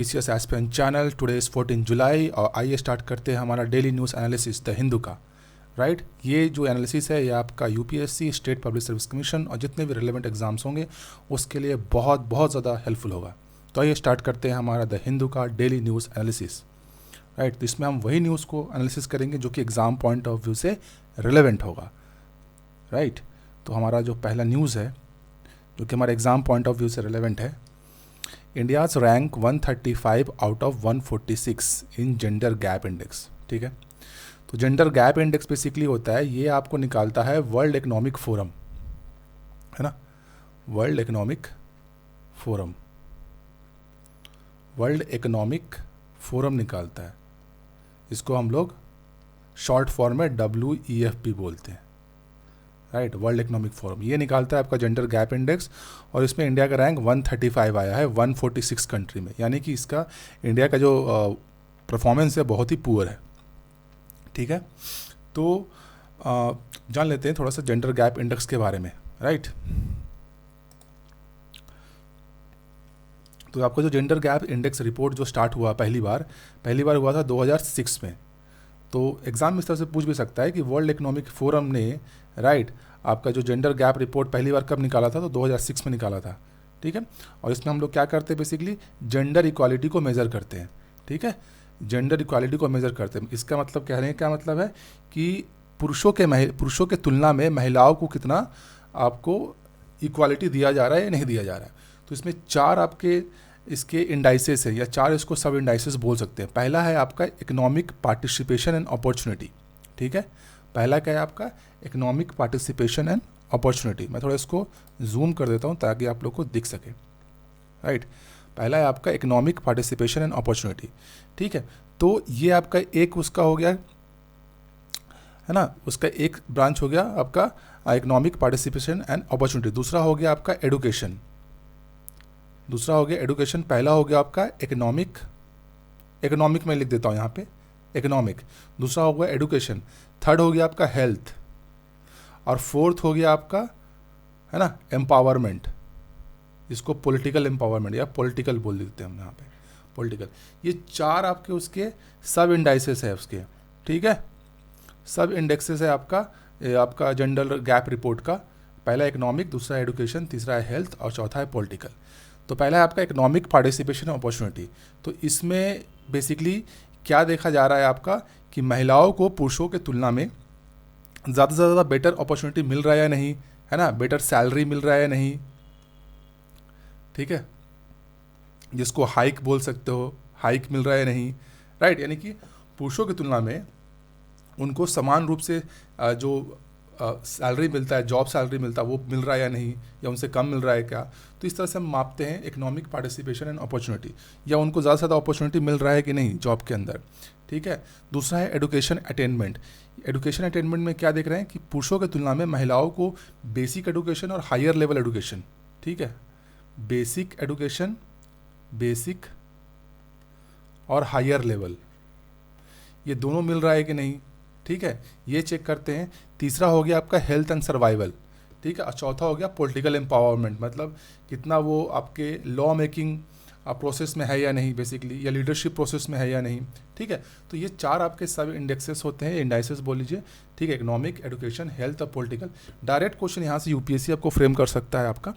PCS aspirant channel. Today is 14 जुलाई और आइए start करते हैं हमारा daily news analysis the Hindu का। राइट, ये जो एनालिसिस है ये आपका UPSC, state public service commission और जितने भी रिलेवेंट एग्जाम्स होंगे उसके लिए बहुत बहुत ज़्यादा हेल्पफुल होगा। तो आइए स्टार्ट करते हैं हमारा द हिंदू का डेली न्यूज़ एनालिसिस। राइट, तो इसमें हम वही न्यूज़ को एनालिसिस करेंगे जो कि एग्ज़ाम पॉइंट ऑफ व्यू से रिलेवेंट होगा। राइट, तो हमारा जो पहला न्यूज़ है जो कि हमारे एग्ज़ाम पॉइंट ऑफ व्यू से रिलेवेंट है, India's rank 135 out of 146 in gender gap index. ठीक है, तो जेंडर गैप इंडेक्स बेसिकली होता है, ये आपको निकालता है वर्ल्ड इकोनॉमिक फोरम, है ना। World economic forum, world economic forum निकालता है। इसको हम लोग शॉर्ट फॉर्म में WEF बोलते हैं। राइट, वर्ल्ड इकोनॉमिक फोरम ये निकालता है आपका जेंडर गैप इंडेक्स, और इसमें इंडिया का रैंक 135 आया है 146 कंट्री में, यानी कि इसका इंडिया का जो परफॉर्मेंस है बहुत ही पुअर है। ठीक है, तो जान लेते हैं थोड़ा सा जेंडर गैप इंडेक्स के बारे में। राइट, तो आपका जो जेंडर गैप इंडेक्स रिपोर्ट जो स्टार्ट हुआ पहली बार हुआ था 2006 में। तो एग्ज़ाम इस तरह से पूछ भी सकता है कि वर्ल्ड इकोनॉमिक फोरम ने राइट आपका जो जेंडर गैप रिपोर्ट पहली बार कब निकाला था, तो 2006 में निकाला था। ठीक है, और इसमें हम लोग क्या करते हैं, बेसिकली जेंडर इक्वालिटी को मेज़र करते हैं। ठीक है, जेंडर इक्वालिटी को मेज़र करते हैं। इसका मतलब कह रहे हैं, क्या मतलब है कि पुरुषों के तुलना में महिलाओं को कितना आपको इक्वालिटी दिया जा रहा है या नहीं दिया जा रहा है। तो इसमें चार आपके इसके इंडाइसेस है, या चार इसको सब इंडाइसेस बोल सकते हैं। पहला है आपका इकोनॉमिक पार्टिसिपेशन एंड अपॉर्चुनिटी। ठीक है, पहला क्या है आपका इकोनॉमिक पार्टिसिपेशन एंड अपॉर्चुनिटी। मैं थोड़ा इसको जूम कर देता हूँ ताकि आप लोग को दिख सके। राइट, पहला है आपका इकोनॉमिक पार्टिसिपेशन एंड अपॉर्चुनिटी। ठीक है, तो ये आपका एक उसका हो गया, है ना, उसका एक ब्रांच हो गया आपका इकोनॉमिक पार्टिसिपेशन एंड अपॉर्चुनिटी। दूसरा हो गया आपका एडुकेशन, पहला हो गया आपका इकोनॉमिक में लिख देता हूँ यहाँ पे इकोनॉमिक। दूसरा हो गया एडुकेशन, थर्ड हो गया आपका हेल्थ, और फोर्थ हो गया आपका, है ना, एम्पावरमेंट। इसको पॉलिटिकल एम्पावरमेंट या पॉलिटिकल बोल देते हैं हम यहाँ पे, पॉलिटिकल। ये चार आपके उसके सब इंडाइसेस है उसके। ठीक है, सब इंडेक्सेस है आपका जेंडर गैप रिपोर्ट का। पहला इकोनॉमिक, दूसरा एडुकेशन, तीसरा है हेल्थ और चौथा है पॉलिटिकल। तो पहला है आपका इकोनॉमिक पार्टिसिपेशन अपॉर्चुनिटी। तो इसमें बेसिकली क्या देखा जा रहा है आपका कि महिलाओं को पुरुषों के तुलना में ज़्यादा से ज़्यादा बेटर अपॉर्चुनिटी मिल रहा है या नहीं, है ना, बेटर सैलरी मिल रहा है या नहीं। ठीक है, जिसको हाइक बोल सकते हो, हाइक मिल रहा है या नहीं। राइट, यानी कि पुरुषों की तुलना में उनको समान रूप से जो सैलरी मिलता है, जॉब सैलरी मिलता है, वो मिल रहा है या नहीं, या उनसे कम मिल रहा है क्या। तो इस तरह से हम मापते हैं इकोनॉमिक पार्टिसिपेशन एंड अपॉर्चुनिटी, या उनको ज़्यादा से ज़्यादा अपॉर्चुनिटी मिल रहा है कि नहीं जॉब के अंदर। ठीक है, दूसरा है एडुकेशन अटेनमेंट। एडुकेशन अटेनमेंट में क्या देख रहे हैं कि पुरुषों की तुलना में महिलाओं को बेसिक एडुकेशन और हायर लेवल एडुकेशन, ठीक है, बेसिक एडुकेशन, बेसिक और हायर लेवल, ये दोनों मिल रहा है कि नहीं। ठीक है, ये चेक करते हैं। तीसरा हो गया आपका हेल्थ एंड सर्वाइवल। ठीक है, और चौथा हो गया पॉलिटिकल एम्पावरमेंट, मतलब कितना वो आपके लॉ मेकिंग प्रोसेस में है या नहीं, बेसिकली, या लीडरशिप प्रोसेस में है या नहीं। ठीक है, तो ये चार आपके सब इंडेक्सेस होते हैं, इंडाइसेस बोल लीजिए। ठीक है, इकोनॉमिक, एडुकेशन, हेल्थ और पॉलिटिकल। डायरेक्ट क्वेश्चन यहाँ से यूपीएससी आपको फ्रेम कर सकता है आपका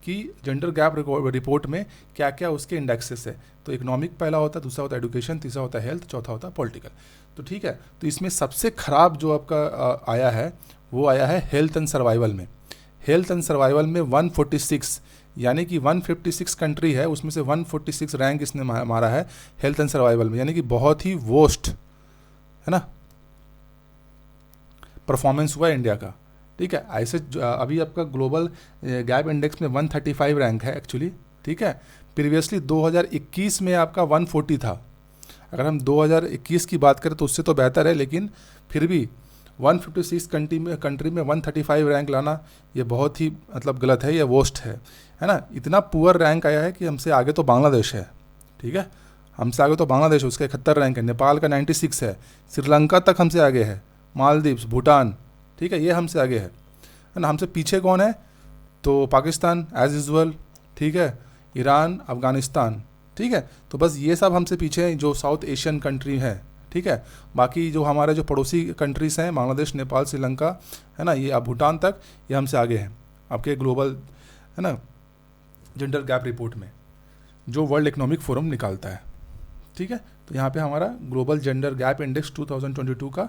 कि जेंडर गैप रिपोर्ट में क्या क्या उसके इंडेक्सेस है। तो इकोनॉमिक पहला होता है, दूसरा होता है एडुकेशन, तीसरा होता है हेल्थ, चौथा होता है पॉलिटिकल। तो ठीक है, तो इसमें सबसे ख़राब जो आपका आया है वो आया है हेल्थ एंड सर्वाइवल में। हेल्थ एंड सर्वाइवल में 146, यानी कि 156 कंट्री है, उसमें से 146 रैंक इसने मारा है हेल्थ एंड सर्वाइवल में, यानी कि बहुत ही वर्स्ट, है ना, परफॉर्मेंस हुआ है इंडिया का। ठीक है, ऐसे अभी आपका ग्लोबल गैप इंडेक्स में 135 रैंक है एक्चुअली। ठीक है, प्रीवियसली 2021 में आपका 140 था। अगर हम 2021 की बात करें तो उससे तो बेहतर है, लेकिन फिर भी 156 कंट्री में 135 रैंक लाना ये बहुत ही मतलब गलत है, ये वर्स्ट है ना। इतना पुअर रैंक आया है कि हमसे आगे तो बांग्लादेश है। ठीक है, हमसे आगे तो बांग्लादेश है, उसका 71 रैंक है, नेपाल का 96 है, श्रीलंका तक हमसे आगे है, मालदीव्स, भूटान, ठीक है, ये हमसे आगे है ना। हमसे पीछे कौन है, तो पाकिस्तान एज यूजुअल, ठीक है, ईरान, अफ़गानिस्तान, ठीक है। तो बस ये सब हमसे पीछे हैं जो साउथ एशियन कंट्री हैं, ठीक है। बाकी जो हमारे जो पड़ोसी कंट्रीज़ हैं, बांग्लादेश, नेपाल, श्रीलंका, है ना, ये अब भूटान तक, ये हमसे आगे हैं आपके ग्लोबल, है ना, जेंडर गैप रिपोर्ट में जो वर्ल्ड इकोनॉमिक फोरम निकालता है, ठीक है। तो यहाँ पे हमारा ग्लोबल जेंडर गैप इंडेक्स 2022 का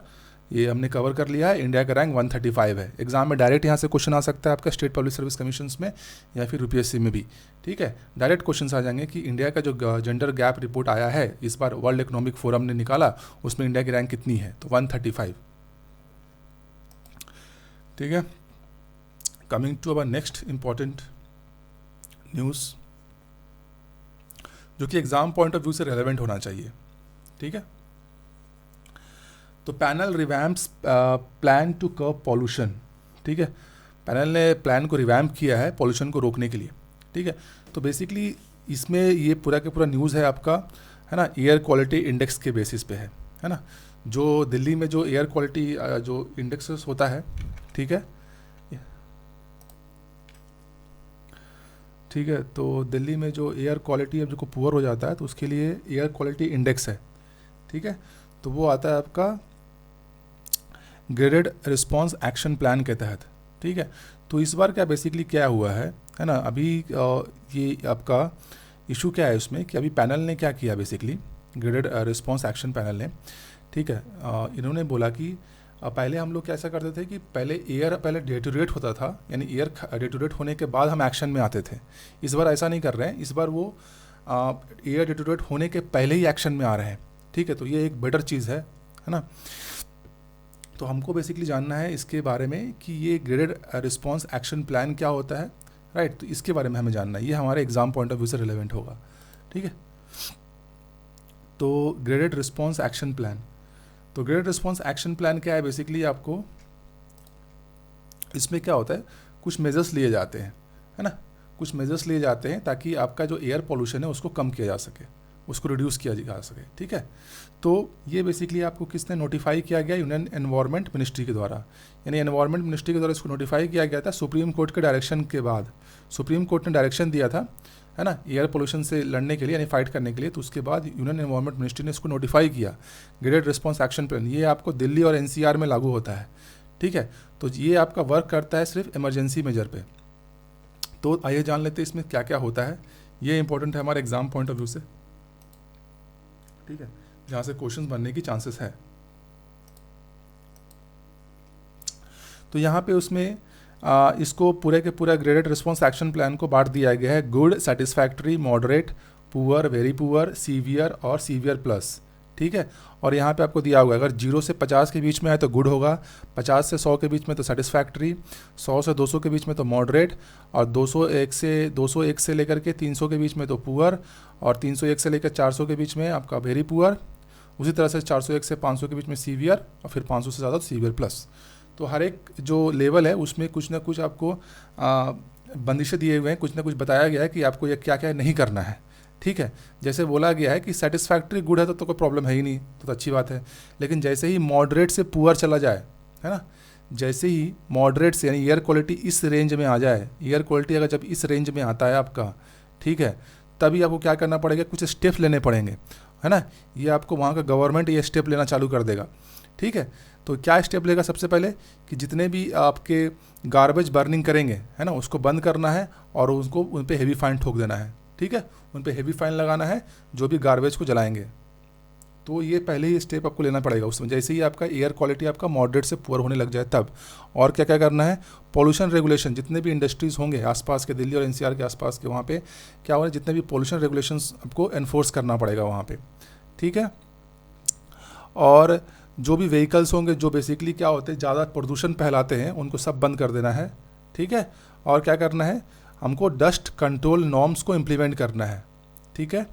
ये हमने कवर कर लिया है। इंडिया का रैंक 135 है। एग्जाम में डायरेक्ट यहाँ से क्वेश्चन आ सकता है आपका स्टेट पब्लिक सर्विस कमीशंस में या फिर यूपीएससी में भी, ठीक है। डायरेक्ट क्वेश्चन आ जाएंगे कि इंडिया का जो जेंडर गैप रिपोर्ट आया है इस बार वर्ल्ड इकोनॉमिक फोरम ने निकाला, उसमें इंडिया की रैंक कितनी है, तो 135, ठीक है। Coming to our next important news जो कि एग्जाम पॉइंट ऑफ व्यू से रेलेवेंट होना चाहिए, ठीक है। तो panel revamps plan to curb pollution, ठीक है। पैनल ने प्लान को रिवैम्प किया है पॉल्यूशन को रोकने के लिए, ठीक है। तो बेसिकली इसमें ये पूरा का पूरा न्यूज़ है आपका, है ना, एयर क्वालिटी इंडेक्स के बेसिस पे है ना। जो दिल्ली में जो एयर क्वालिटी जो इंडेक्स होता है, ठीक है, ठीक है। तो दिल्ली में जो एयर क्वालिटी अब जो पुअर हो जाता है तो उसके लिए एयर क्वालिटी इंडेक्स है, ठीक है। तो वो आता है आपका ग्रेडेड रिस्पांस एक्शन प्लान के तहत, ठीक है। तो इस बार क्या बेसिकली क्या हुआ है ना, अभी ये आपका इशू क्या है उसमें कि अभी पैनल ने क्या किया, basically graded response action panel ने, ठीक है, इन्होंने बोला कि पहले हम लोग कैसा करते थे कि पहले एयर पहले डेटोरेट होता था, यानी एयर डेटोरेट होने के बाद हम एक्शन में आते थे। इस बार ऐसा नहीं कर रहे हैं, इस बार वो एयर डेटोरेट होने के पहले ही एक्शन में आ रहे हैं, ठीक है। तो ये एक बेटर चीज़ है ना। तो हमको बेसिकली जानना है इसके बारे में कि ये ग्रेडेड रिस्पांस एक्शन प्लान क्या होता है, राइट। तो इसके बारे में हमें जानना है, ये हमारे एग्जाम पॉइंट ऑफ व्यू से रिलेवेंट होगा, ठीक है। तो ग्रेडेड रिस्पांस एक्शन प्लान, तो ग्रेडेड रिस्पांस एक्शन प्लान क्या है, बेसिकली आपको इसमें क्या होता है, कुछ मेजर्स लिए जाते हैं, है ना, कुछ मेजर्स लिए जाते हैं ताकि आपका जो एयर पोल्यूशन है उसको कम किया जा सके, उसको रिड्यूस किया जा सके, ठीक है। तो ये बेसिकली आपको किसने नोटिफाई किया गया, यूनियन एनवायरनमेंट मिनिस्ट्री के द्वारा, यानी एनवायरनमेंट मिनिस्ट्री के द्वारा इसको नोटिफाई किया गया था सुप्रीम कोर्ट के डायरेक्शन के बाद। सुप्रीम कोर्ट ने डायरेक्शन दिया था, है ना, एयर पोल्यूशन से लड़ने के लिए, यानी फाइट करने के लिए। तो उसके बाद यूनियन एनवायरनमेंट मिनिस्ट्री ने इसको नोटिफाई किया ग्रेडेड रिस्पांस एक्शन प्लान। ये आपको दिल्ली और एनसीआर में लागू होता है, ठीक है। तो ये आपका वर्क करता है सिर्फ इमरजेंसी मेजर पे। तो आइए जान लेते हैं इसमें क्या क्या होता है, ये इंपॉर्टेंट है हमारे एग्जाम पॉइंट ऑफ व्यू से, ठीक है, जहाँ से क्वेश्चन बनने की चांसेस है। तो यहाँ पे उसमें इसको पूरे के पूरा ग्रेडेड रिस्पांस एक्शन प्लान को बांट दिया गया है good, satisfactory, moderate, poor, very poor, severe और सीवियर प्लस, ठीक है। और यहाँ पे आपको दिया होगा अगर 0 से 50 के बीच में है तो गुड होगा, 50 से 100 के बीच में तो सेटिस्फैक्ट्री, 100 से 200 के बीच में तो मॉडरेट, और 201 से लेकर के 300 के बीच में तो पुअर, और 301 से लेकर 400 के बीच में आपका वेरी पुअर, उसी तरह से 401 से 500 के बीच में सीवियर, और फिर 500 से ज़्यादा तो सीवियर प्लस। तो हर एक जो लेवल है उसमें कुछ ना कुछ आपको बंदिशें दिए हुए हैं, कुछ ना कुछ बताया गया है कि आपको ये क्या क्या नहीं करना है, ठीक है। जैसे बोला गया है कि सेटिस्फैक्ट्री गुड है तो कोई प्रॉब्लम है ही नहीं, तो अच्छी बात है। लेकिन जैसे ही मॉडरेट से पुअर चला जाए, है ना, जैसे ही मॉडरेट से यानी एयर क्वालिटी इस रेंज में आ जाए, एयर क्वालिटी अगर जब इस रेंज में आता है आपका, ठीक है, तभी आपको क्या करना पड़ेगा, कुछ स्टेप लेने पड़ेंगे, है ना। ये आपको वहाँ का गवर्नमेंट ये स्टेप लेना चालू कर देगा, ठीक है। तो क्या स्टेप लेगा, सबसे पहले कि जितने भी आपके गार्बेज बर्निंग करेंगे, है ना, उसको बंद करना है और उसको उन पे हेवी फाइन ठोक देना है, ठीक है। उन पे हेवी फाइन लगाना है जो भी गार्बेज को जलाएंगे। तो ये पहले ही स्टेप आपको लेना पड़ेगा उसमें, जैसे ही आपका एयर क्वालिटी आपका मॉडरेट से पुअर होने लग जाए तब। और क्या क्या करना है, पॉल्यूशन रेगुलेशन, जितने भी इंडस्ट्रीज़ होंगे आसपास के, दिल्ली और एनसीआर के आसपास के, वहाँ पे क्या हो रहा है, जितने भी पॉल्यूशन रेगुलेशंस आपको एनफोर्स करना पड़ेगा वहाँ पे, ठीक है। और जो भी व्हीकल्स होंगे जो बेसिकली क्या होते हैं ज़्यादा प्रदूषण फैलाते हैं, उनको सब बंद कर देना है, ठीक है। और क्या करना है, हमको डस्ट कंट्रोल नॉर्म्स को इम्प्लीमेंट करना है, ठीक है।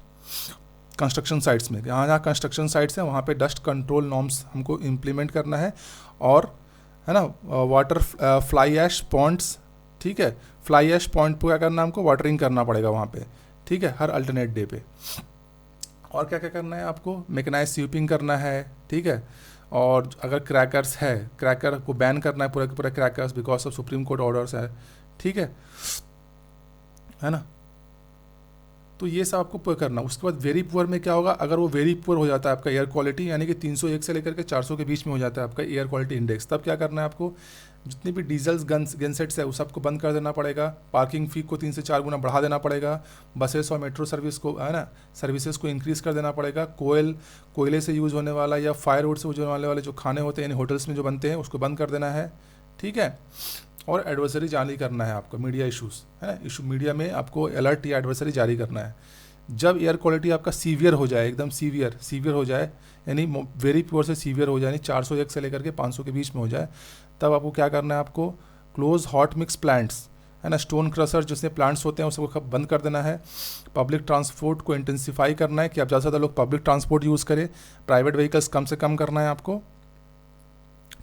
कंस्ट्रक्शन साइट्स में, जहाँ जहाँ कंस्ट्रक्शन साइट्स हैं वहाँ पे डस्ट कंट्रोल नॉर्म्स हमको इम्प्लीमेंट करना है। और है ना, वाटर फ्लाई ऐश पॉइंट्स, ठीक है, फ्लाई ऐश पॉइंट पर क्या करना है, हमको वाटरिंग करना पड़ेगा वहाँ पे, ठीक है, हर अल्टरनेट डे पे। और क्या क्या करना है, आपको मैकेनाइज स्वीपिंग करना है, ठीक है। और अगर क्रैकर्स है, क्रैकर को बैन करना है पूरा के पूरा crackers, because of supreme court orders है, ठीक है ना। तो ये सब आपको करना। उसके बाद वेरी पुअर में क्या होगा, अगर वो वेरी पुअर हो जाता है आपका एयर क्वालिटी, यानी कि 301 से लेकर के 400 के बीच में हो जाता है आपका एयर क्वालिटी इंडेक्स, तब क्या करना है आपको, जितनी भी डीजल्स गनसेट्स है उस सबको बंद कर देना पड़ेगा, पार्किंग फ़ी को 3 से 4 गुना बढ़ा देना पड़ेगा, बसेस और मेट्रो सर्विस को, है ना, सर्विसेज को इंक्रीज़ कर देना पड़ेगा, कोयले से यूज़ होने वाला या फायरवुड से यूज होने वाले जो खाने होते हैं यानी होटल्स में जो बनते हैं उसको बंद कर देना है, ठीक है। और एडवर्सरी जारी करना है आपको, मीडिया इशूज़, है ना, इशू मीडिया में आपको अलर्ट या एडवर्सरी जारी करना है। जब एयर क्वालिटी आपका सीवियर हो जाए, एकदम सीवियर हो जाए, यानी वेरी पुअर से सीवियर हो जाए, यानी 401 से लेकर के 500 के बीच में हो जाए, तब आपको क्या करना है, आपको क्लोज हॉट मिक्स प्लांट्स, है ना, स्टोन क्रशर जिसमें प्लांट्स होते हैं उसको बंद कर देना है। पब्लिक ट्रांसपोर्ट को इंटेंसिफाई करना है कि आप ज़्यादा से ज़्यादा लोग पब्लिक ट्रांसपोर्ट यूज़ करें, प्राइवेट व्हीकल्स कम से कम करना है आपको,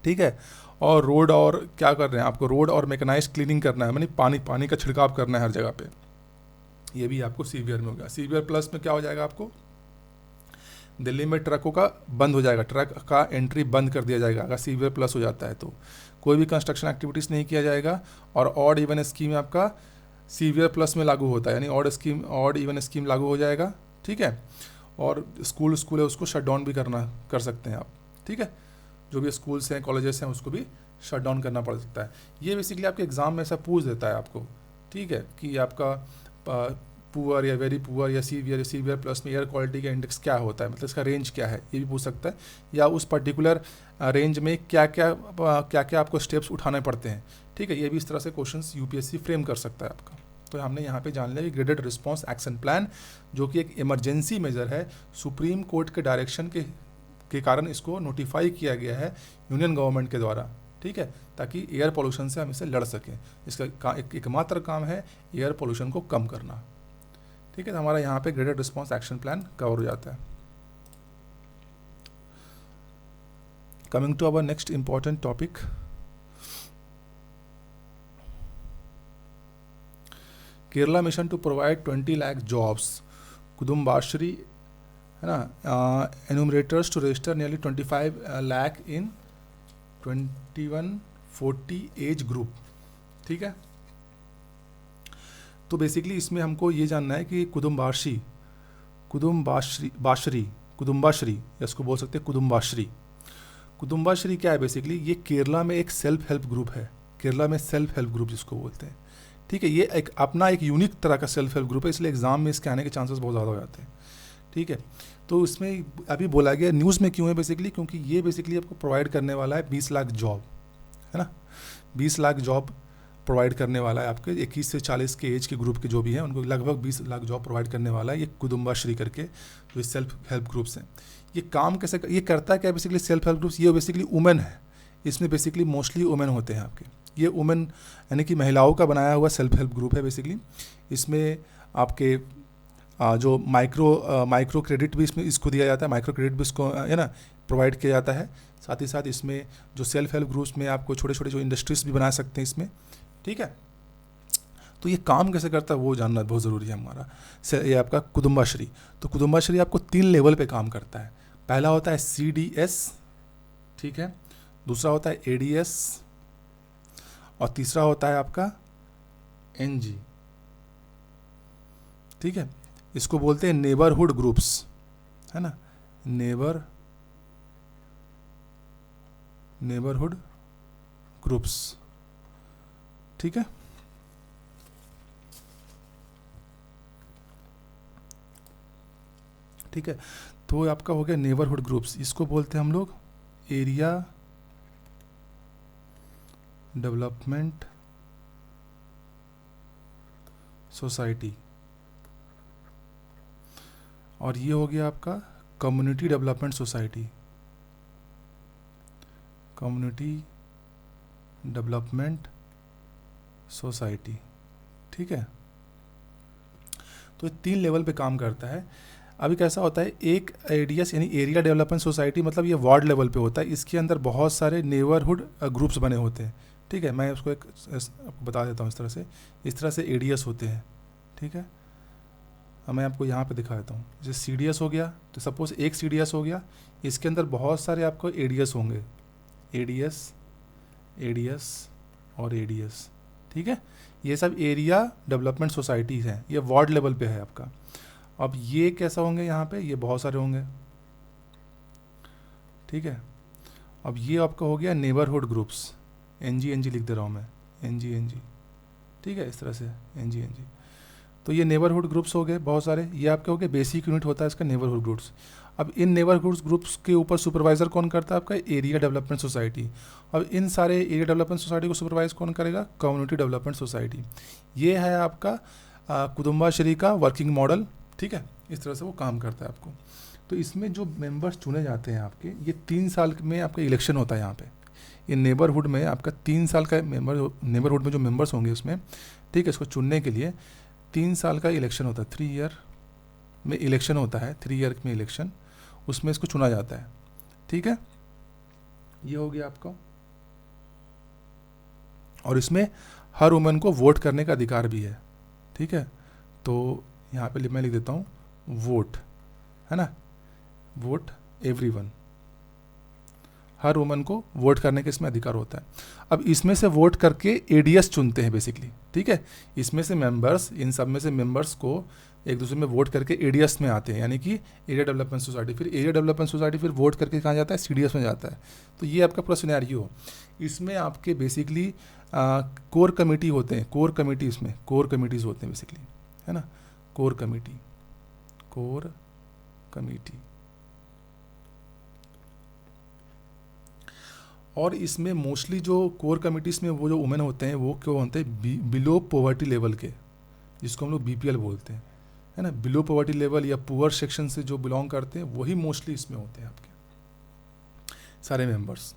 ठीक है। और रोड, और क्या कर रहे हैं आपको, रोड और मैकेनाइज क्लीनिंग करना है, यानी पानी का छिड़काव करना है हर जगह पे। ये भी आपको सीवियर में होगा। सीवियर प्लस में क्या हो जाएगा, आपको दिल्ली में ट्रकों का बंद हो जाएगा, ट्रक का एंट्री बंद कर दिया जाएगा अगर सीवियर प्लस हो जाता है तो। कोई भी कंस्ट्रक्शन एक्टिविटीज़ नहीं किया जाएगा। और ऑड इवन स्कीम आपका सीवियर प्लस में लागू होता है, यानी ऑड इवन स्कीम लागू हो जाएगा, ठीक है। और स्कूल है उसको शट डाउन भी कर सकते हैं आप, ठीक है। जो भी स्कूल्स हैं, कॉलेजेस हैं, उसको भी शट डाउन करना पड़ सकता है। ये बेसिकली आपके एग्ज़ाम में ऐसा पूछ देता है आपको, ठीक है, कि आपका पुअर या वेरी पुअर या सीवियर प्लस में एयर क्वालिटी का इंडेक्स क्या होता है, मतलब इसका रेंज क्या है, ये भी पूछ सकता है। या उस पर्टिकुलर रेंज में क्या क्या आपको स्टेप्स उठाने पड़ते हैं, ठीक है। ये भी इस तरह से क्वेश्चंस यूपीएससी फ्रेम कर सकता है आपका। तो हमने यहाँ पे जान लिया कि ग्रेडेड रिस्पांस एक्शन प्लान, जो कि एक इमरजेंसी मेजर है, सुप्रीम कोर्ट के डायरेक्शन के कारण इसको नोटिफाई किया गया है यूनियन गवर्नमेंट के द्वारा, ठीक है, ताकि एयर पोल्यूशन से हम इसे लड़ सकें। इसका एकमात्र काम है एयर पोल्यूशन को कम करना, ठीक है। तो हमारा यहाँ पे graded response action plan cover हो जाता है। Coming to our next important topic, Kerala mission to provide 20 lakh jobs, Kudumbashree, है ना, enumerators to register nearly 25 lakh in 2140 age group, ठीक है। तो बेसिकली इसमें हमको ये जानना है कि कुदुम्बाश्री या इसको बोल सकते हैं कुदुम्बाश्री क्या है। बेसिकली ये केरला में एक सेल्फ हेल्प ग्रुप है, केरला में सेल्फ हेल्प ग्रुप जिसको बोलते हैं, ठीक है। ये एक अपना एक यूनिक तरह का सेल्फ हेल्प ग्रुप है, इसलिए एग्जाम में इसके आने के चांसेस बहुत ज़्यादा हो जाते हैं, ठीक है। तो इसमें अभी बोला गया न्यूज़ में क्यों है, बेसिकली क्योंकि ये बेसिकली आपको प्रोवाइड करने वाला है 20 लाख जॉब, है ना, 20 लाख जॉब प्रोवाइड करने वाला है आपके 21 से 40 के एज के ग्रुप के जो भी हैं उनको लगभग 20 लाख जॉब प्रोवाइड करने वाला है ये कुदुम्बाश्री करके, जो सेल्फ हेल्प ग्रुप्स हैं। ये काम कैसे ये करता है क्या, बेसिकली सेल्फ हेल्प ग्रुप्स, ये बेसिकली वुमेन है, इसमें बेसिकली मोस्टली वुमेन होते हैं आपके, ये वुमेन यानी कि महिलाओं का बनाया हुआ सेल्फ हेल्प ग्रुप है बेसिकली। इसमें आपके जो माइक्रो क्रेडिट भी इसको दिया जाता है, माइक्रो क्रेडिट भी इसको, है ना, प्रोवाइड किया जाता है। साथ ही साथ इसमें जो सेल्फ हेल्प ग्रुप्स में आपको छोटे छोटे जो इंडस्ट्रीज भी बना सकते हैं इसमें, ठीक है। तो ये काम कैसे करता है वो जानना बहुत ज़रूरी है हमारा। ये आपका कुदुम्बाश्री, तो कुदुम्बाश्री आपको 3 लेवल पे काम करता है। पहला होता है CDS, ठीक है, दूसरा होता है ADS और तीसरा होता है आपका NG, ठीक है। इसको बोलते हैं नेबरहुड ग्रुप्स, है ना, नेबरहुड ग्रुप्स, ठीक है। ठीक है, तो आपका हो गया नेबरहुड ग्रुप्स, इसको बोलते हैं हम लोग एरिया डेवलपमेंट सोसाइटी, और ये हो गया आपका community development society, community development society, ठीक है। तो ये 3 लेवल पे काम करता है। अभी कैसा होता है, एक ADS यानी एरिया डेवलपमेंट सोसाइटी, मतलब ये वार्ड लेवल पे होता है, इसके अंदर बहुत सारे नेबरहुड ग्रुप्स बने होते हैं, ठीक है। मैं उसको आपको बता देता हूँ इस तरह से ADS होते हैं, ठीक है। मैं आपको यहाँ पे दिखा देता हूँ, जैसे CDS हो गया, तो सपोज एक CDS हो गया, इसके अंदर बहुत सारे आपको ADS होंगे, ADS और ADS, ठीक है। ये सब एरिया डेवलपमेंट सोसाइटीज़ हैं, ये वार्ड लेवल पे है आपका। अब ये कैसा होंगे यहाँ पे, ये बहुत सारे होंगे, ठीक है। अब ये आपका हो गया नेबरहुड ग्रुप्स, NG लिख दे रहा हूँ मैं, NG, ठीक है, इस तरह से NG। तो ये नेबरहुड ग्रुप्स हो गए बहुत सारे, ये आपके हो गए बेसिक यूनिट होता है इसका नेबरहुड ग्रुप्स। अब इन नेबरहुड ग्रुप्स के ऊपर सुपरवाइज़र कौन करता है, आपका एरिया डेवलपमेंट सोसाइटी। अब इन सारे एरिया डेवलपमेंट सोसाइटी को सुपरवाइज कौन करेगा, कम्युनिटी डेवलपमेंट सोसाइटी। ये है आपका कुदुम्बाश्री का वर्किंग मॉडल, ठीक है, इस तरह से वो काम करता है आपको। तो इसमें जो मेंबर्स चुने जाते हैं आपके, ये 3 साल में आपका इलेक्शन होता है यहाँ पे। ये नेबरहुड में आपका 3 साल का नेबरहुड में जो मेंबर्स होंगे उसमें, ठीक है, इसको चुनने के लिए 3 साल का इलेक्शन होता है, 3 ईयर में इलेक्शन होता है, 3 ईयर में इलेक्शन, उसमें इसको चुना जाता है, ठीक है। ये हो गया आपका। और इसमें हर वुमेन को वोट करने का अधिकार भी है, ठीक है। तो यहाँ पे मैं लिख देता हूँ वोट, है ना, वोट एवरीवन, हर वुमन को वोट करने का इसमें अधिकार होता है। अब इसमें से वोट करके एडीएस चुनते हैं बेसिकली, ठीक है। इसमें से मेंबर्स, इन सब में से मेंबर्स को एक दूसरे में वोट करके एडीएस में आते हैं, यानी कि एरिया डेवलपमेंट सोसाइटी। फिर एरिया डेवलपमेंट सोसाइटी फिर वोट करके कहाँ जाता है, सीडीएस में जाता है। तो ये आपका पूरा सिनेरियो। इसमें आपके बेसिकली कोर कमेटी होते हैं, कोर कमेटी, इसमें कोर कमेटीज़ होते हैं बेसिकली, है ना, कोर कमेटी, कोर कमेटी। और इसमें मोस्टली जो कोर कमिटीज़ में वो जो वुमेन होते हैं वो क्यों होते हैं, बिलो पॉवर्टी लेवल के, जिसको हम लोग BPL बोलते हैं, है ना, बिलो पॉवर्टी लेवल या पुअर सेक्शन से जो बिलोंग करते हैं वही मोस्टली इसमें होते हैं आपके सारे मेंबर्स।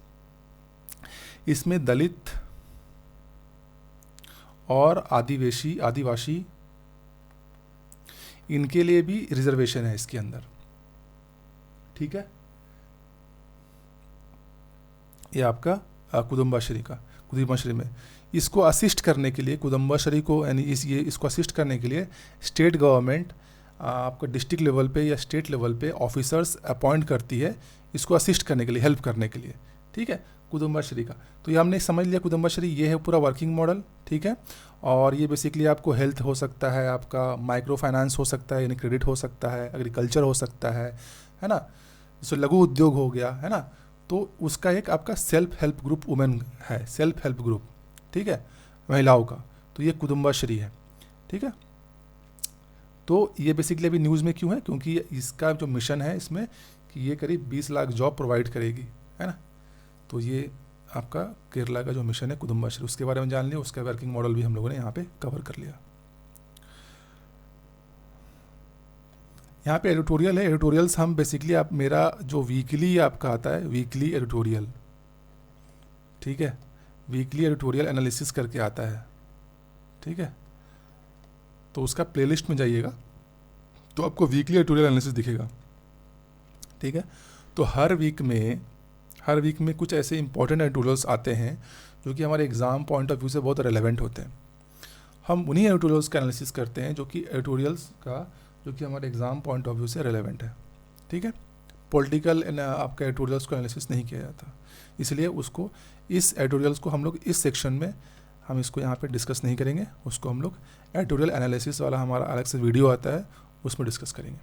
इसमें दलित और आदिवासी इनके लिए भी रिजर्वेशन है इसके अंदर, ठीक है। ये आपका कुदुम्बाश्री में इसको असिस्ट करने के लिए, कुदुम्बाश्री को यानी इसको असिस्ट करने के लिए स्टेट गवर्नमेंट आपका डिस्ट्रिक्ट लेवल पे या स्टेट लेवल पे ऑफिसर्स अपॉइंट करती है इसको असिस्ट करने के लिए, हेल्प करने के लिए, ठीक है, कुदुम्बाश्री का। तो ये हमने समझ लिया कुदुम्बाश्री, ये है पूरा वर्किंग मॉडल, ठीक है। और ये बेसिकली आपको हेल्थ हो सकता है, आपका माइक्रो फाइनेंस हो सकता है, यानी क्रेडिट हो सकता है, एग्रीकल्चर हो सकता है ना, जैसे लघु उद्योग हो गया, है ना। तो उसका एक आपका सेल्फ हेल्प ग्रुप वुमेन है, सेल्फ हेल्प ग्रुप, ठीक है, महिलाओं का। तो ये कुदुम्बाश्री है, ठीक है। तो ये बेसिकली अभी न्यूज़ में क्यों है, क्योंकि इसका जो मिशन है इसमें कि ये करीब 20 लाख जॉब प्रोवाइड करेगी, है ना। तो ये आपका केरला का जो मिशन है कुदुम्बाश्री, उसके बारे में जान लिया, उसका वर्किंग मॉडल भी हम लोगों ने यहाँ पे कवर कर लिया। यहाँ पे एडिटोरियल है, एडिटोरियल्स हम बेसिकली आप मेरा जो वीकली आपका आता है वीकली एडिटोरियल, ठीक है, वीकली एडिटोरियल एनालिसिस करके आता है, ठीक है। तो उसका प्लेलिस्ट में जाइएगा तो आपको वीकली एडिटोरियल एनालिसिस दिखेगा, ठीक है। तो हर वीक में कुछ ऐसे इंपॉर्टेंट एडिटोरियल्स आते हैं जो कि हमारे एग्ज़ाम पॉइंट ऑफ व्यू से बहुत रेलेवेंट होते हैं। हम उन्हीं एडिटोरियल्स का एनालिसिस करते हैं जो कि हमारे एग्ज़ाम पॉइंट ऑफ व्यू से रेलेवेंट है, ठीक है। पॉलिटिकल आपका एडिटोरियल्स को एनालिसिस नहीं किया जाता, इसलिए उसको इस एडिटोरियल्स को हम लोग इस सेक्शन में हम इसको यहाँ पे डिस्कस नहीं करेंगे, उसको हम लोग एडिटोरियल एनालिसिस वाला हमारा अलग से वीडियो आता है उसमें डिस्कस करेंगे।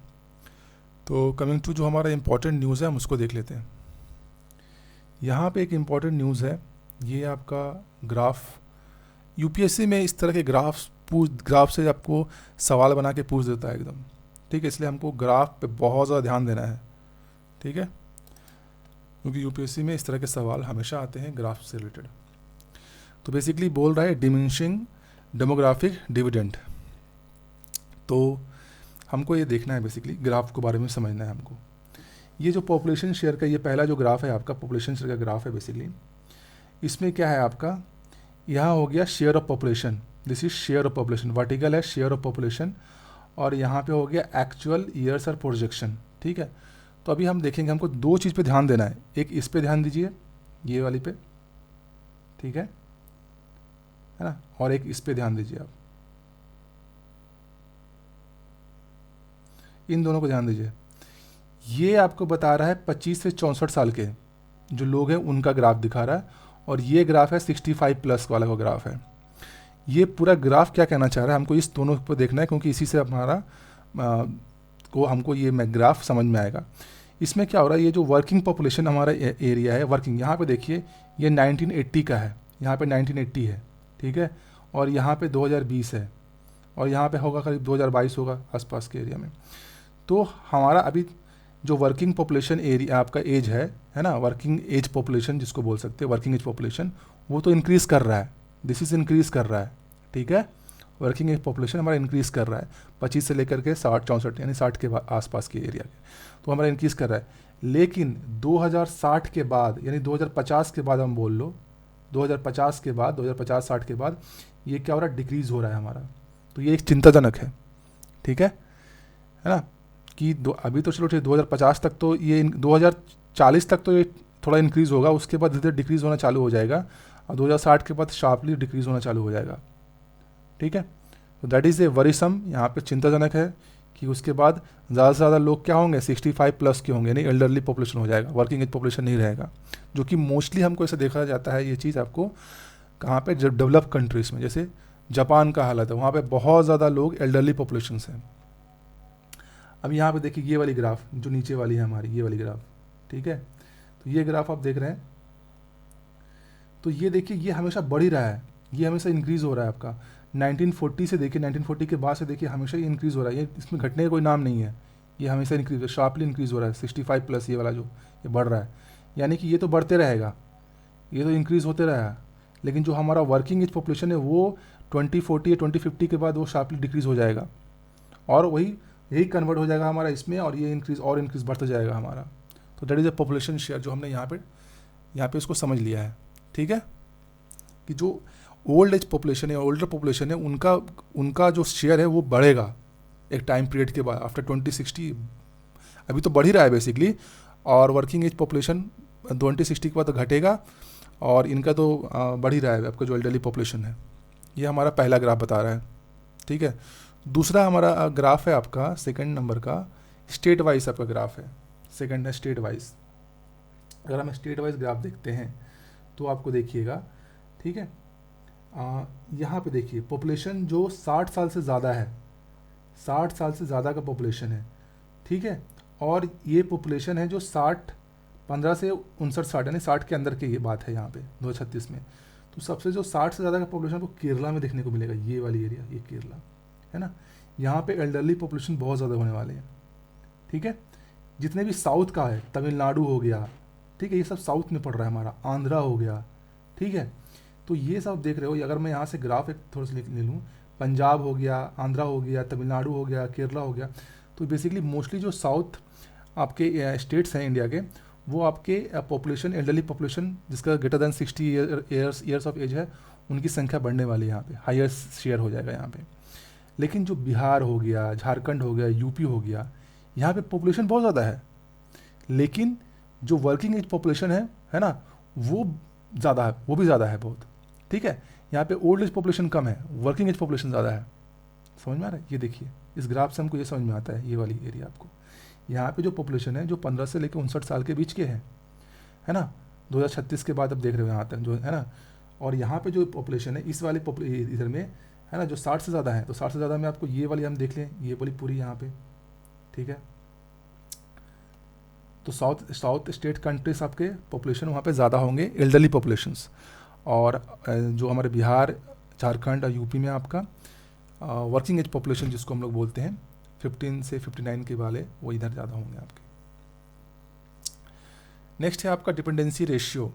तो कमिंग टू जो हमारा इंपॉर्टेंट न्यूज़ है हम उसको देख लेते हैं। यहाँ पे एक इम्पॉर्टेंट न्यूज़ है, ये आपका ग्राफ, यूपीएससी में इस तरह के ग्राफ से आपको सवाल बना के पूछ देता है एकदम, ठीक है। इसलिए हमको ग्राफ पे बहुत ज़्यादा ध्यान देना है, ठीक है, क्योंकि यूपीएससी में इस तरह के सवाल हमेशा आते हैं ग्राफ से रिलेटेड। तो बेसिकली बोल रहा है डिमिनिशिंग डेमोग्राफिक डिविडेंड। तो हमको ये देखना है, बेसिकली ग्राफ के बारे में समझना है हमको। ये जो पॉपुलेशन शेयर का ये पहला जो ग्राफ है आपका पॉपुलेशन शेयर का ग्राफ है बेसिकली। इसमें क्या है आपका, यहाँ हो गया share of population, this is share of population, vertical है शेयर ऑफ पॉपुलेशन, और यहाँ पे हो गया एक्चुअल ईयर्स और प्रोजेक्शन, ठीक है। तो अभी हम देखेंगे, हमको दो चीज़ पे ध्यान देना है, एक इस पे ध्यान दीजिए, ये वाली पे, ठीक है ना, और एक इस पे ध्यान दीजिए आप, इन दोनों को ध्यान दीजिए। ये आपको बता रहा है 25 से 64 साल के जो लोग हैं उनका ग्राफ दिखा रहा है, और ये ग्राफ है 65+ वाला का ग्राफ है। ये पूरा ग्राफ क्या कहना चाह रहा है, हमको इस दोनों को देखना है, क्योंकि इसी से हमारा को हमको ये ग्राफ समझ में आएगा। इसमें क्या हो रहा है, ये जो वर्किंग पॉपुलेशन हमारा एरिया है वर्किंग, यहाँ पे देखिए ये 1980 का है, यहाँ पे 1980 है, ठीक है, और यहाँ पे 2020 है, और यहाँ पे होगा करीब 2022 होगा आसपास के एरिया में। तो हमारा अभी जो वर्किंग पॉपुलेशन एरिया आपका एज है ना, वर्किंग एज पॉपुलेशन जिसको बोल सकते हैं, वर्किंग एज पॉपुलेशन, वो तो इंक्रीज़ कर रहा है, दिस इज़ इंक्रीज़ कर रहा है, ठीक है, वर्किंग एज पॉपुलेशन हमारा इंक्रीज़ कर रहा है 25 से लेकर के 60-64 यानी 60 के आसपास के एरिया के, तो हमारा इंक्रीज़ कर रहा है। लेकिन 2060 के बाद यानी 2050 के बाद हम बोल लो, 2050 के बाद 2050-60 के बाद ये क्या हो रहा है, डिक्रीज़ हो रहा है हमारा। तो ये एक चिंताजनक है, ठीक है ना, कि अभी तो चलो ठीक 2050 तक तो ये 2040 तक तो ये थोड़ा इंक्रीज़ होगा, उसके बाद धीरे धीरे डिक्रीज़ होना चालू हो जाएगा, और 2060 के बाद शार्पली डिक्रीज़ होना चालू हो जाएगा, ठीक है। तो दैट इज़ ए वरीसम, यहाँ पे चिंताजनक है कि उसके बाद ज़्यादा से ज़्यादा लोग क्या होंगे, 65+ के होंगे, यानी एल्डरली पॉपुलेशन हो जाएगा, वर्किंग एज पॉपुलेशन नहीं रहेगा, जो कि मोस्टली हमको ऐसे देखा जाता है ये चीज़ आपको कहाँ पे, जब डेवलप कंट्रीज़ में, जैसे जापान का हालत है, वहाँ पे बहुत ज़्यादा लोग एल्डरली पॉपुलेशन हैं। अब यहाँ पे देखिए ये वाली ग्राफ जो नीचे वाली है हमारी, ये वाली ग्राफ, ठीक है, तो ये ग्राफ आप देख रहे हैं, तो ये देखिए ये हमेशा बढ़ ही रहा है, ये हमेशा इंक्रीज़ हो रहा है आपका 1940 से, देखिए 1940 के बाद से देखिए हमेशा ये इंक्रीज़ हो रहा है, ये इसमें घटने का कोई नाम नहीं है, ये हमेशा इंक्रीज़, शार्पली इंक्रीज़ हो रहा है, 65+, ये वाला जो ये बढ़ रहा है, यानी कि ये तो बढ़ते रहेगा, ये तो इंक्रीज़ होते रहा, लेकिन जो हमारा वर्किंग एज पॉपुलेशन है वो 2040 या 2050 के बाद वो शार्पली डिक्रीज़ हो जाएगा, और यही कन्वर्ट हो जाएगा हमारा इसमें, और ये इंक्रीज़ बढ़ता जाएगा हमारा। तो that is a population share जो हमने यहाँ पे इसको समझ लिया है, ठीक है, कि जो ओल्ड एज पॉपुलेशन है, ओल्डर पॉपुलेशन है, उनका जो शेयर है वो बढ़ेगा एक टाइम पीरियड के बाद, आफ्टर 2060, अभी तो बढ़ ही रहा है बेसिकली, और वर्किंग एज पॉपुलेशन 2060 के बाद तो घटेगा, और इनका तो बढ़ ही रहा है आपका जो एल्डरली पॉपुलेशन है। ये हमारा पहला ग्राफ बता रहा है, ठीक है। दूसरा हमारा ग्राफ है आपका सेकंड नंबर का, स्टेट वाइज आपका ग्राफ है, सेकंड है स्टेट वाइज। अगर हम स्टेट वाइज ग्राफ देखते हैं तो आपको देखिएगा, ठीक है, यहाँ पे देखिए पॉपुलेशन जो 60 साल से ज़्यादा है, 60 साल से ज़्यादा का पॉपुलेशन है, ठीक है, और ये पॉपुलेशन है जो 15 से 59-60 यानी 60 के अंदर की ये बात है यहाँ पे 2036 में। तो सबसे जो 60 से ज़्यादा का पॉपुलेशन को केरला में देखने को मिलेगा, ये वाली एरिया, ये केरला है ना, यहाँ पे एल्डरली पॉपुलेशन बहुत ज़्यादा होने वाले हैं, ठीक है। जितने भी साउथ का है, तमिलनाडु हो गया, ठीक है, ये सब साउथ में पड़ रहा है हमारा, आंध्रा हो गया, ठीक है, तो ये सब देख रहे हो। अगर मैं यहाँ से ग्राफ एक थोड़ा सा ले लूँ, पंजाब हो गया, आंध्रा हो गया, तमिलनाडु हो गया, केरला हो गया, तो बेसिकली मोस्टली जो साउथ आपके स्टेट्स हैं इंडिया के, वो आपके पॉपुलेशन, एल्डरली पॉपुलेशन जिसका greater than 60 years of age है, उनकी संख्या बढ़ने वाली है, यहाँ पे हायर शेयर हो जाएगा यहाँ पे। लेकिन जो बिहार हो गया, झारखंड हो गया, यूपी हो गया, यहाँ पे पॉपुलेशन बहुत ज़्यादा है, लेकिन जो वर्किंग एज पॉपुलेशन है ना, वो ज़्यादा है, वो भी ज़्यादा है बहुत, ठीक है। यहाँ पे ओल्ड एज पॉपुलेशन कम है, वर्किंग एज पॉपुलेशन ज़्यादा है, समझ में आ रहा है। ये देखिए इस ग्राफ से हमको ये समझ में आता है, ये वाली एरिया आपको, यहाँ पे जो पॉपुलेशन है जो 15 से लेकर 59 साल के बीच के हैं, है ना, 2036 के बाद अब देख रहे हो यहाँ तक जो है ना, और यहाँ पे जो पॉपुलेशन है इस वाले इधर में है ना, जो 60 से ज़्यादा है, तो 60 से ज़्यादा में आपको ये वाली हम देख लें, ये वाली पूरी यहाँ पे, ठीक है। तो साउथ स्टेट कंट्रीज आपके पॉपुलेशन वहाँ पे ज़्यादा होंगे, एल्डरली पॉपुलेशंस, और जो हमारे बिहार, झारखंड और यूपी में आपका वर्किंग एज पॉपुलेशन जिसको हम लोग बोलते हैं 15 से 59 के वाले, वो इधर ज़्यादा होंगे आपके। नेक्स्ट है आपका डिपेंडेंसी रेशियो,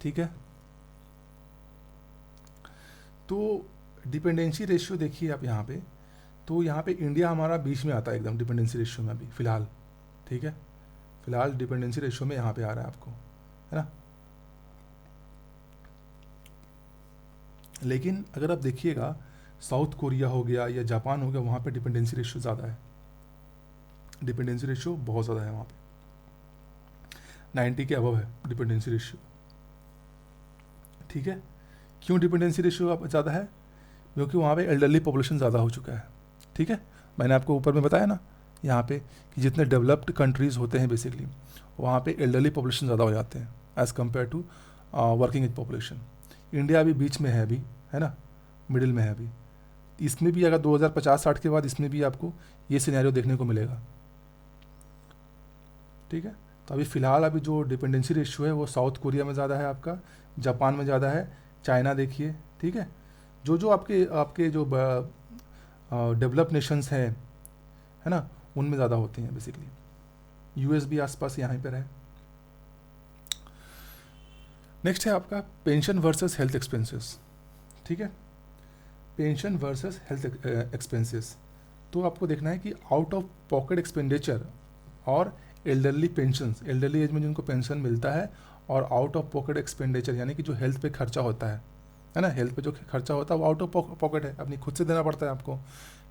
ठीक है। तो डिपेंडेंसी रेशियो देखिए आप यहाँ पे, तो यहाँ पे इंडिया हमारा बीच में आता है एकदम डिपेंडेंसी रेशियो में अभी फ़िलहाल, ठीक है, फ़िलहाल डिपेंडेंसी रेशियो में यहाँ पे आ रहा है आपको, है ना। लेकिन अगर आप देखिएगा साउथ कोरिया हो गया या जापान हो गया, वहाँ पे डिपेंडेंसी रेशियो ज़्यादा है, डिपेंडेंसी रेशियो बहुत ज़्यादा है वहाँ पे, 90 के अबव है डिपेंडेंसी रेशियो, ठीक है। क्यों डिपेंडेंसी रेशियो ज़्यादा है? क्योंकि वहाँ पे एल्डरली पॉपुलेशन ज़्यादा हो चुका है, ठीक है। मैंने आपको ऊपर में बताया ना यहाँ पे कि जितने डेवलप्ड कंट्रीज़ होते हैं बेसिकली, वहाँ पे एल्डरली पॉपुलेशन ज़्यादा हो जाते हैं as compare to working age population. India अभी बीच में है, अभी है ना, मिडिल में है अभी, इसमें भी अगर 2050-60 के बाद इसमें भी आपको ये सिनेरियो देखने को मिलेगा। ठीक है, तो अभी फ़िलहाल अभी जो डिपेंडेंसी रेशियो है वो साउथ कोरिया में ज़्यादा है आपका, जापान में ज़्यादा है, चाइना देखिए। ठीक है, जो आपके आपके जो डेवलप नेशंस हैं, है ना, उनमें ज़्यादा होते हैं बेसिकली। यूएस भी आसपास यहाँ पर है। नेक्स्ट है आपका पेंशन वर्सेस हेल्थ एक्सपेंसेस। ठीक है, पेंशन वर्सेस हेल्थ एक्सपेंसेस, तो आपको देखना है कि आउट ऑफ पॉकेट एक्सपेंडिचर और एल्डरली पेंशन, एल्डरली एज में जिनको पेंशन मिलता है, और आउट ऑफ पॉकेट एक्सपेंडिचर यानी कि जो हेल्थ पे खर्चा होता है ना, हेल्थ पे जो खर्चा होता है वो आउट ऑफ पॉकेट है, अपनी खुद से देना पड़ता है आपको।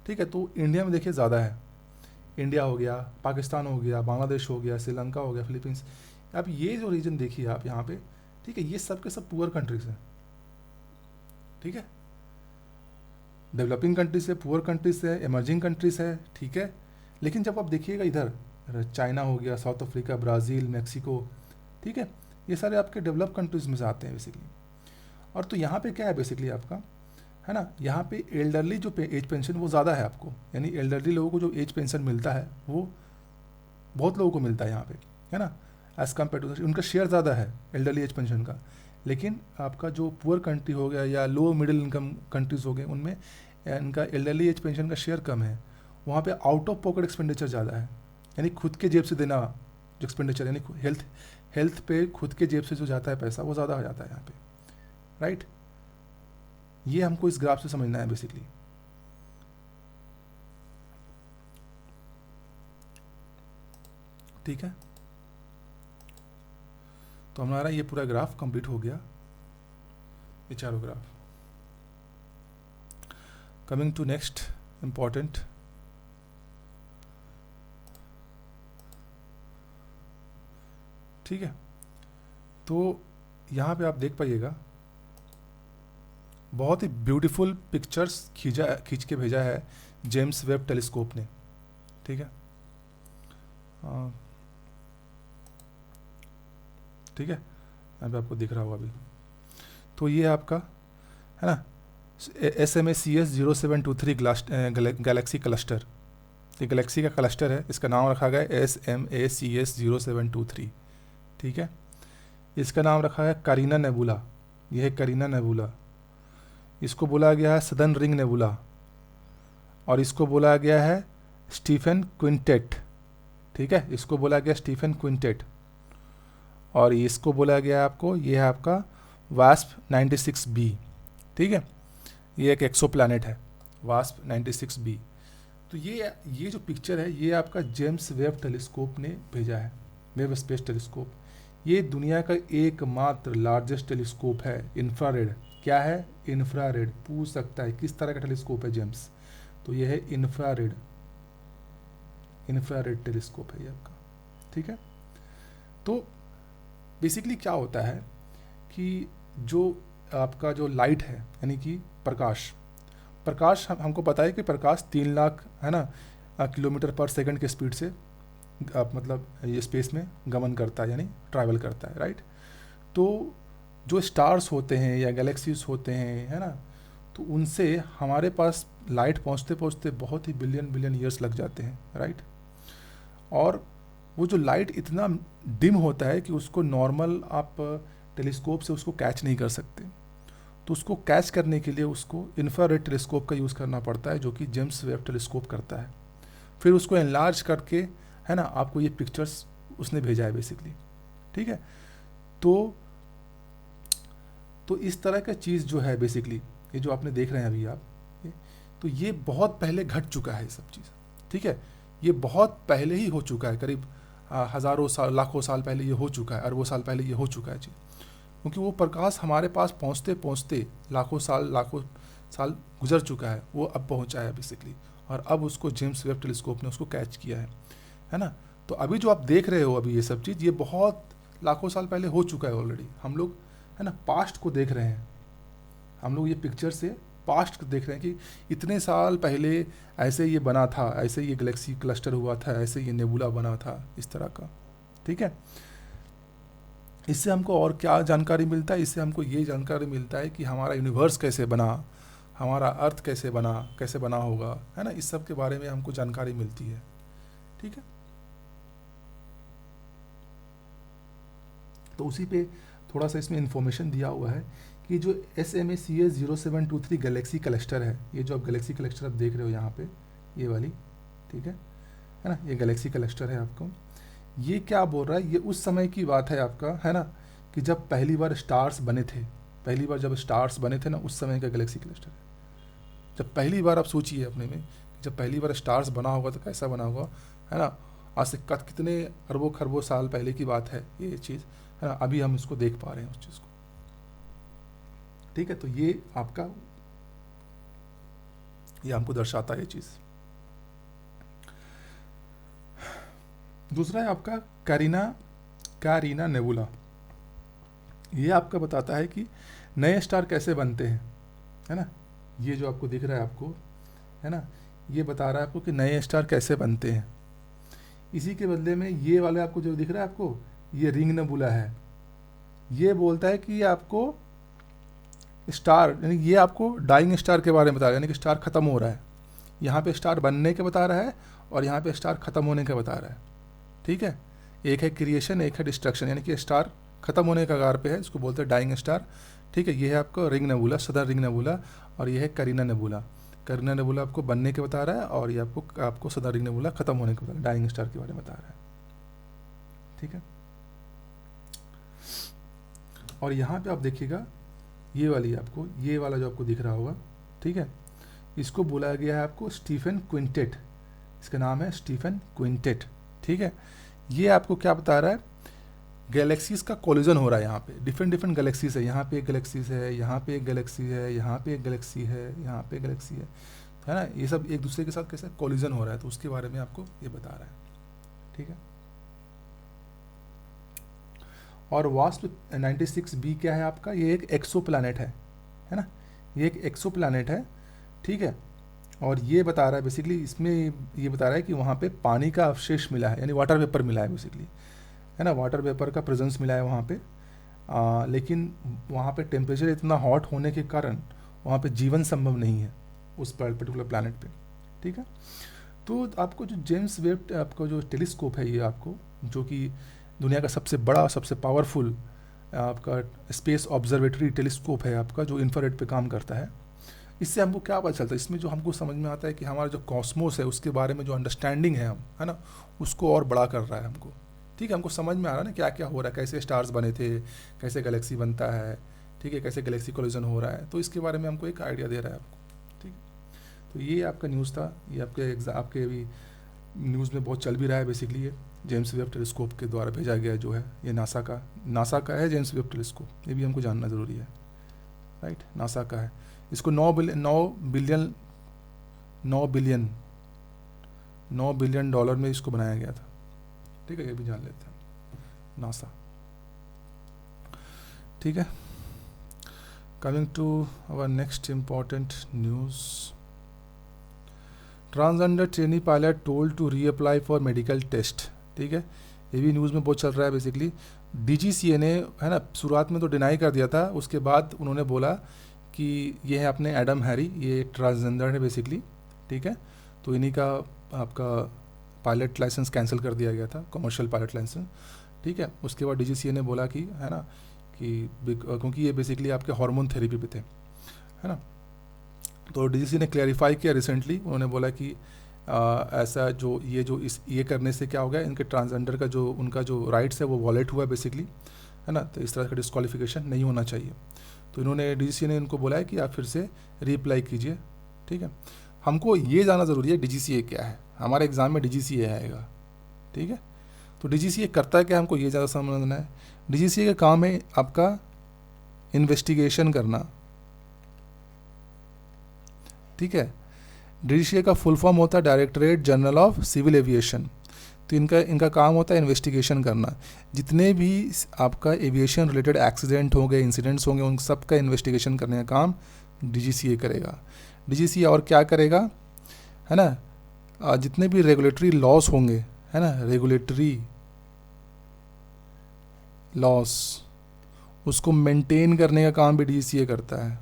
ठीक है, तो इंडिया में देखिए ज़्यादा है, इंडिया हो गया, पाकिस्तान हो गया, बांग्लादेश हो गया, श्रीलंका हो गया, फिलीपींस। अब ये जो रीजन देखिए आप यहाँ पे, ठीक है, ये सब के सब पुअर कंट्रीज हैं। ठीक है, डेवलपिंग कंट्रीज है, पुअर कंट्रीज है, इमर्जिंग कंट्रीज है। ठीक है, लेकिन जब आप देखिएगा इधर चाइना हो गया, साउथ अफ्रीका, ब्राज़ील, मैक्सिको, ठीक है, ये सारे आपके डेवलप कंट्रीज़ में से आते हैं बेसिकली। और तो यहाँ पे क्या है बेसिकली आपका, है ना, यहाँ पे एल्डरली जो एज पेंशन वो ज़्यादा है आपको, यानी एल्डरली लोगों को जो एज पेंशन मिलता है वो बहुत लोगों को मिलता है यहाँ पे, है ना, एज़ कम्पेयर टू उनका शेयर ज़्यादा है एल्डरली एज पेंशन का। लेकिन आपका जो पुअर कंट्री हो गया या लो मिडिल इनकम कंट्रीज़ हो गए, उनमें इनका एल्डरली एज पेंशन का शेयर कम है। वहाँ पे आउट ऑफ पॉकेट एक्सपेंडिचर ज़्यादा है, यानी खुद के जेब से देना जो एक्सपेंडिचर, यानी हेल्थ पे खुद के जेब से जो जाता है पैसा वो ज़्यादा हो जाता है यहाँ पे। राइट, ये हमको इस ग्राफ से समझना है बेसिकली। ठीक है, तो हमारा ये पूरा ग्राफ कंप्लीट हो गया, ये चारों graph. Coming to next important, ठीक है, तो यहाँ पे आप देख पाइएगा बहुत ही ब्यूटीफुल पिक्चर्स खींच के भेजा है जेम्स वेब टेलीस्कोप ने। ठीक है, ठीक है, यहाँ पे आपको दिख रहा होगा अभी। तो ये आपका है ना SMACS0723 गैलेक्सी क्लस्टर, ये गैलेक्सी का क्लस्टर है, इसका नाम रखा गया SMACS0723। ठीक है, इसका नाम रखा है करीना नेबुला, यह है करीना नेबुला। इसको बोला गया है सदर्न रिंग नेबुला, और इसको बोला गया है स्टीफन क्विंटेट। ठीक है, इसको बोला गया स्टीफन क्विंटेट, और इसको बोला गया आपको, ये है आपका वास्प 96b। ठीक है, ये एक एक्सो प्लानट है वास्प 96b। तो ये जो पिक्चर है ये आपका जेम्स वेब टेलीस्कोप ने भेजा है, वेब स्पेस टेलीस्कोप। ये दुनिया का एकमात्र लार्जेस्ट टेलीस्कोप है, इंफ्रारेड। क्या है? इंफ्रारेड। पूछ सकता है किस तरह का टेलीस्कोप है जेम्स, तो ये है इंफ्रारेड, इंफ्रारेड टेलीस्कोप है ये आपका। ठीक है, तो बेसिकली क्या होता है कि जो आपका जो लाइट है यानी कि प्रकाश हमको पता है कि प्रकाश 3 लाख है ना किलोमीटर पर सेकंड के स्पीड से मतलब ये स्पेस में गमन करता है, यानी ट्रैवल करता है। राइट, तो जो स्टार्स होते हैं या गैलेक्सीज होते हैं, है ना, तो उनसे हमारे पास लाइट पहुंचते पहुंचते बहुत ही बिलियन ईयर्स लग जाते हैं। राइट, और वो जो लाइट इतना डिम होता है कि उसको नॉर्मल आप टेलीस्कोप से उसको कैच नहीं कर सकते, तो उसको कैच करने के लिए उसको इंफ्रारेड टेलीस्कोप का यूज़ करना पड़ता है, जो कि जेम्स वेब टेलीस्कोप करता है। फिर उसको एनलार्ज करके, है ना, आपको ये पिक्चर्स उसने भेजा है बेसिकली। ठीक है, तो इस तरह का चीज़ जो है बेसिकली, ये जो आपने देख रहे हैं अभी आप, तो ये बहुत पहले घट चुका है ये सब चीज़। ठीक है, ये बहुत पहले ही हो चुका है, करीब हज़ारों साल, लाखों साल पहले ये हो चुका है, अरबों साल पहले ये हो चुका है चीज़, क्योंकि वो प्रकाश हमारे पास पहुँचते पहुँचते लाखों साल गुजर चुका है, वो अब पहुँचा है बेसिकली, और अब उसको जेम्स वेब टेलीस्कोप ने उसको कैच किया है ना। तो अभी जो आप देख रहे हो अभी ये सब चीज़, ये बहुत लाखों साल पहले हो चुका है ऑलरेडी। हम लोग, है ना, पास्ट को देख रहे हैं, हम लोग ये पिक्चर से पास्ट को देख रहे हैं कि इतने साल पहले ऐसे ये बना था, ऐसे ये गैलेक्सी क्लस्टर हुआ था, ऐसे ये नेबुला बना था, इस तरह का। ठीक है, इससे हमको और क्या जानकारी मिलता है? इससे हमको ये जानकारी मिलता है कि हमारा यूनिवर्स कैसे बना, हमारा अर्थ कैसे बना होगा, है ना, इस सब के बारे में हमको जानकारी मिलती है। ठीक है, तो उसी पे थोड़ा सा इसमें इंफॉर्मेशन दिया हुआ है कि जो SMACA0723 गैलेक्सी क्लस्टर है, ये जो आप गैलेक्सी क्लस्टर आप देख रहे हो यहाँ पे, ये वाली, ठीक है ना, ये गैलेक्सी क्लस्टर है आपको। ये क्या बोल रहा है, ये उस समय की बात है आपका, है ना, कि जब पहली बार स्टार्स बने थे, पहली बार जब स्टार्स बने थे ना, उस समय का गैलेक्सी क्लस्टर है। जब पहली बार आप सोचिए अपने में, जब पहली बार स्टार्स बना होगा तो कैसा बना होगा, है ना, आज से कितने अरबों खरबों साल पहले की बात है ये चीज़, है ना, अभी हम इसको देख पा रहे हैं उस चीज़ को। ठीक है, तो ये आपका, ये हमको दर्शाता है ये चीज़। दूसरा है आपका कैरिना नेबुला। ये आपका बताता है कि नए स्टार कैसे बनते हैं, है ना, ये जो आपको दिख रहा है आपको, है ना, ये बता रहा है आपको कि नए स्टार कैसे बनते हैं। इसी के बदले में ये वाले आपको जो दिख रहा है आपको, ये रिंग नेबुला है, ये बोलता है कि आपको स्टार, यानी ये आपको डाइंग स्टार के बारे में बता रहा है, यानी कि स्टार खत्म हो रहा है। यहाँ पे स्टार बनने के बता रहा है और यहाँ पे स्टार खत्म होने का बता रहा है। ठीक है, एक है क्रिएशन, एक है डिस्ट्रक्शन, यानी कि स्टार खत्म होने का कगार पे है, इसको बोलते हैं डाइंग स्टार। ठीक है, ये है आपको ring nebula, southern ring nebula, और ये है करीना नेबुला। करीना नेबुला आपको बनने के बता रहा है और ये आपको सदर्न रिंग नेबुला खत्म होने के बता रहा है, डाइंग स्टार के बारे में बता रहा है। ठीक है, और यहाँ पे आप देखिएगा ये वाली आपको, ये वाला जो आपको दिख रहा होगा, ठीक है, इसको बोला गया है आपको स्टीफन क्विंटेट, इसका नाम है स्टीफन क्विंटेट। ठीक है, ये आपको क्या बता रहा है, गैलेक्सीज का कोलिजन हो रहा है यहाँ पे, डिफरेंट गैलेक्सीज है, यहाँ पे एक गैलेक्सीज है, यहाँ पे एक गैलेक्सी है, यहाँ पे एक गैलेक्सी है, यहाँ पे गैलेक्सी है ना, ये सब एक दूसरे के साथ कैसे कोलिजन हो रहा है, तो उसके बारे में आपको ये बता रहा है। ठीक है, और वास्प 96b क्या है आपका, ये एक एक्सो प्लानट है ना, ये एक एक्सो प्लानट है। ठीक है, और ये बता रहा है बेसिकली, इसमें ये बता रहा है कि वहाँ पे पानी का अवशेष मिला है, यानी वाटर वेपर मिला है बेसिकली, है ना, वाटर वेपर का प्रेजेंस मिला है वहाँ पे, लेकिन वहाँ पे टेम्परेचर इतना हॉट होने के कारण वहाँ पे जीवन संभव नहीं है उस पर्टिकुलर प्लानट पे। ठीक है, तो आपको जो जेम्स वेब आपको जो टेलीस्कोप है, ये आपको जो कि दुनिया का सबसे बड़ा, सबसे पावरफुल आपका स्पेस ऑब्जर्वेटरी टेलीस्कोप है आपका, जो इंफ्रारेड पे काम करता है। इससे हमको क्या पता चलता है, इसमें जो हमको समझ में आता है कि हमारा जो कॉस्मोस है उसके बारे में जो अंडरस्टैंडिंग है हम, है ना, उसको और बड़ा कर रहा है हमको। ठीक है, हमको समझ में आ रहा है ना क्या क्या हो रहा है, कैसे स्टार्स बने थे, कैसे गैलेक्सी बनता है, ठीक है, कैसे गैलेक्सी कोलिजन हो रहा है, तो इसके बारे में हमको एक आइडिया दे रहा है आपको। ठीक है, तो ये आपका न्यूज़ था, ये आपके अभी न्यूज़ में बहुत चल भी रहा है बेसिकली। ये जेम्स वेब टेलीस्कोप के द्वारा भेजा गया जो है, ये नासा का है जेम्स वेब टेलीस्कोप, ये भी हमको जानना ज़रूरी है। राइट, नासा का है, इसको 9 बिलियन डॉलर में इसको बनाया गया था। ठीक है, ये भी जान लेते हैं, नासा। ठीक है, coming to our next important news, transgender trainee pilot told to reapply for medical test. ठीक है, ये भी न्यूज़ में बहुत चल रहा है बेसिकली। DGCA ने, है ना, शुरुआत में तो डिनाई कर दिया था, उसके बाद उन्होंने बोला कि ये है अपने एडम हैरी, ये ट्रांसजेंडर है बेसिकली। ठीक है, तो इन्हीं का आपका पायलट लाइसेंस कैंसिल कर दिया गया था, कमर्शियल पायलट लाइसेंस। ठीक है, उसके बाद DGCA ने बोला कि, है ना, कि क्योंकि ये बेसिकली आपके हार्मोन थेरेपी पे थे, है ना, तो DGCA ने क्लैरिफाई किया रिसेंटली, उन्होंने बोला कि ऐसा जो ये करने से क्या हो गया, इनके ट्रांसजेंडर का जो उनका जो राइट्स है वो वॉलेट हुआ बेसिकली, है ना, तो इस तरह का डिस्क्वालिफिकेशन नहीं होना चाहिए। तो इन्होंने DGCA ने इनको बोला है कि आप फिर से रीअप्लाई कीजिए। ठीक है, हमको ये जानना ज़रूरी है DGCA क्या है, हमारे एग्ज़ाम में DGCA आएगा। ठीक है, तो DGCA करता है क्या, हमको ये ज़्यादा समझना है। DGCA का काम है आपका इन्वेस्टिगेशन करना। ठीक है, DGCA का फुल फॉर्म होता है directorate general of civil aviation. तो इनका काम होता है इन्वेस्टिगेशन करना, जितने भी आपका एविएशन रिलेटेड एक्सीडेंट होंगे, इंसिडेंट्स होंगे, उन सब का इन्वेस्टिगेशन करने का काम DGCA करेगा। DGCA और क्या करेगा, है ना, जितने भी रेगुलेटरी लॉस होंगे, है ना, रेगुलेटरी लॉस, उसको मेंटेन करने का काम भी DGCA करता है,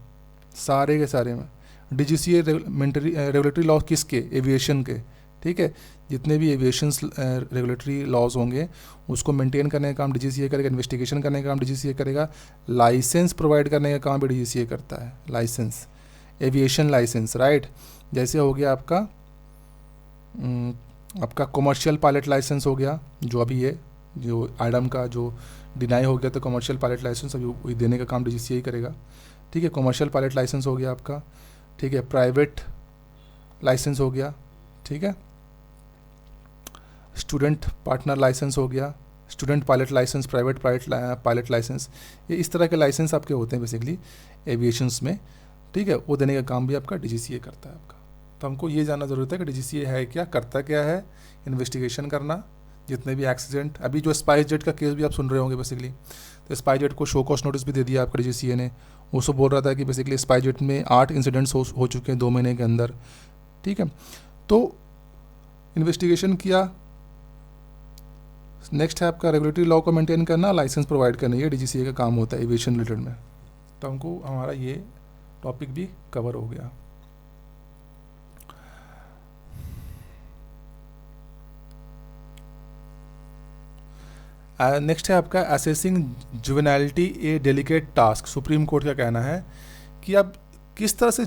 सारे के सारे में। डीजीसीए रेगुलेटरी लॉ किसके, एविएशन के, ठीक है। जितने भी एविएशन रेगुलेटरी लॉज होंगे उसको मेंटेन करने का काम डीजीसीए करेगा, इन्वेस्टिगेशन करने का काम डीजीसीए करेगा, लाइसेंस प्रोवाइड करने का काम भी डीजीसीए करता है, लाइसेंस, एविएशन लाइसेंस, राइट। जैसे हो गया आपका कमर्शियल पायलट लाइसेंस हो गया, जो अभी है, जो आइडम का जो डिनाई हो गया, तो कमर्शियल पायलट लाइसेंस अभी वही देने का काम डीजीसीए ही करेगा, ठीक है। कमर्शियल पायलट लाइसेंस हो गया आपका, ठीक है। प्राइवेट लाइसेंस हो गया, ठीक है। स्टूडेंट पार्टनर लाइसेंस हो गया, student pilot licence, private pilot licence, ये इस तरह के लाइसेंस आपके होते हैं बेसिकली एविएशंस में, ठीक है। वो देने का काम भी आपका डीजीसीए करता है आपका। तो हमको ये जानना ज़रूरत है कि डीजीसीए है क्या, करता क्या है, इन्वेस्टिगेशन करना, जितने भी एक्सीडेंट, अभी जो स्पाइस जेट का केस भी आप सुन रहे होंगे बेसिकली, तो स्पाइस जेट को शो कॉज नोटिस भी दे दिया आपका डीजीसीए ने। वो सब बोल रहा था कि बेसिकली स्पाइस जेट में 8 इंसिडेंट्स हो चुके हैं 2 महीने के अंदर, ठीक है। तो इन्वेस्टिगेशन किया। नेक्स्ट है आपका रेगुलेटरी लॉ को मेंटेन करना, लाइसेंस प्रोवाइड करना, ये डीजीसीए का काम होता है एविएशन रिलेटेड में। तो हमको हमारा ये टॉपिक भी कवर हो गया। नेक्स्ट है आपका असेसिंग जुवेनालिटी ए डेलिकेट टास्क। सुप्रीम कोर्ट का कहना है कि आप किस तरह से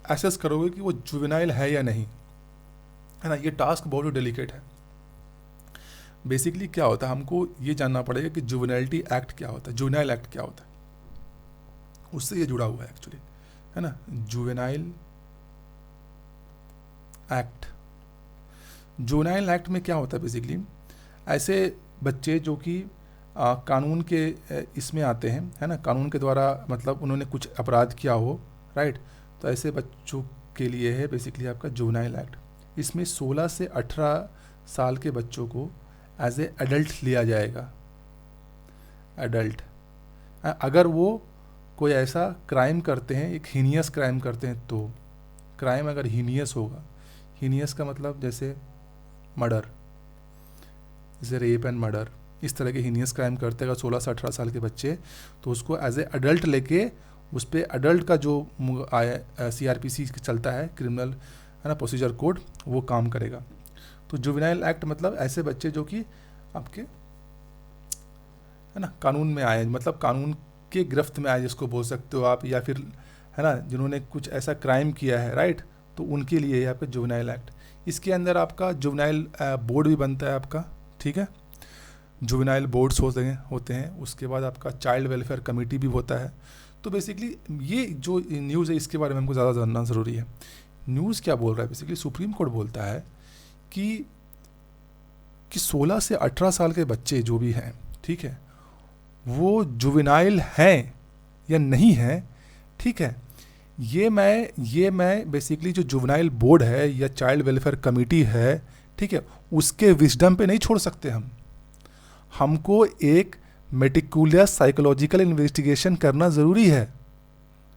असेस करोगे कि वो जुवेनाइल है या नहीं, है ना। ये टास्क बहुत डेलिकेट है। बेसिकली क्या होता है, हमको ये जानना पड़ेगा कि जुवेनाइलिटी एक्ट क्या होता है, जुवेनाइल एक्ट क्या होता है, उससे ये जुड़ा हुआ है एक्चुअली, है ना। जुवेनाइल एक्ट, जुवेनाइल एक्ट में क्या होता है बेसिकली, ऐसे बच्चे जो कि कानून के इसमें आते हैं, है ना, कानून के द्वारा, मतलब उन्होंने कुछ अपराध किया हो, राइट। तो ऐसे बच्चों के लिए है बेसिकली आपका जुवेनाइल एक्ट। इसमें 16 से 18 साल के बच्चों को एज ए एडल्ट लिया जाएगा, एडल्ट। अगर वो कोई ऐसा क्राइम करते हैं, एक हीनियस क्राइम करते हैं, तो क्राइम अगर हीनियस होगा, हीनियस का मतलब जैसे मर्डर, जैसे रेप एंड मर्डर, इस तरह के हीनियस क्राइम करते हैं अगर 16 से 18 साल के बच्चे, तो उसको एज ए एडल्ट लेके उस पर एडल्ट का जो CRPC चलता है, क्रिमिनल, है ना, प्रोसीजर कोड, वो काम करेगा। तो जुवेनाइल एक्ट मतलब ऐसे बच्चे जो कि आपके, है ना, कानून में आए, मतलब कानून के गिरफ्त में आए जिसको बोल सकते हो आप, या फिर, है ना, जिन्होंने कुछ ऐसा क्राइम किया है, राइट। तो उनके लिए है आपका जुवेनाइल एक्ट। इसके अंदर आपका जुवेनाइल बोर्ड भी बनता है आपका, ठीक है। जुवेनाइल बोर्ड्स होते हैं। उसके बाद आपका चाइल्ड वेलफेयर कमेटी भी होता है। तो बेसिकली ये जो न्यूज़ है इसके बारे में हमको ज़्यादा जानना ज़रूरी है। न्यूज़ क्या बोल रहा है बेसिकली, सुप्रीम कोर्ट बोलता है कि 16 से 18 साल के बच्चे जो भी हैं, ठीक है, वो जुवेनाइल हैं या नहीं हैं, ठीक है। ये मैं बेसिकली जो जुवेनाइल बोर्ड है या चाइल्ड वेलफेयर कमेटी है, ठीक है, उसके विजडम पे नहीं छोड़ सकते हमको एक मेटिकुलस साइकोलॉजिकल इन्वेस्टिगेशन करना ज़रूरी है,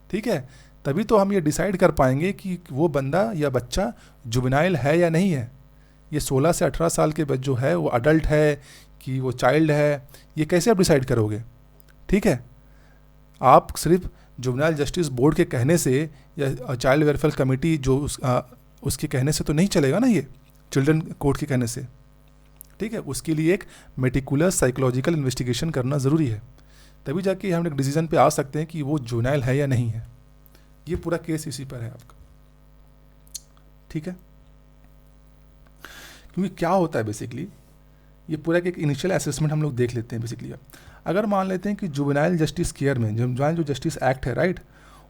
ठीक है। तभी तो हम ये डिसाइड कर पाएंगे कि वो बंदा या बच्चा जुवेनाइल है या नहीं है। ये 16 से 18 साल के जो है वो अडल्ट है कि वो चाइल्ड है, ये कैसे आप डिसाइड करोगे, ठीक है। आप सिर्फ जुवेनाइल जस्टिस बोर्ड के कहने से या चाइल्ड वेलफेयर कमेटी जो उसके कहने से तो नहीं चलेगा ना, ये चिल्ड्रन कोर्ट के कहने से, ठीक है। उसके लिए एक मेटिकुलस साइकोलॉजिकल इन्वेस्टिगेशन करना ज़रूरी है, तभी जाके हम एक डिसीजन पे आ सकते हैं कि वो जुवेनाइल है या नहीं है। ये पूरा केस इसी पर है आपका, ठीक है। क्योंकि क्या होता है बेसिकली, ये पूरा एक इनिशियल असेसमेंट हम लोग देख लेते हैं बेसिकली। अगर मान लेते हैं कि जुवेनाइल जस्टिस केयर में, जुवेनाइल जो जस्टिस एक्ट है, राइट,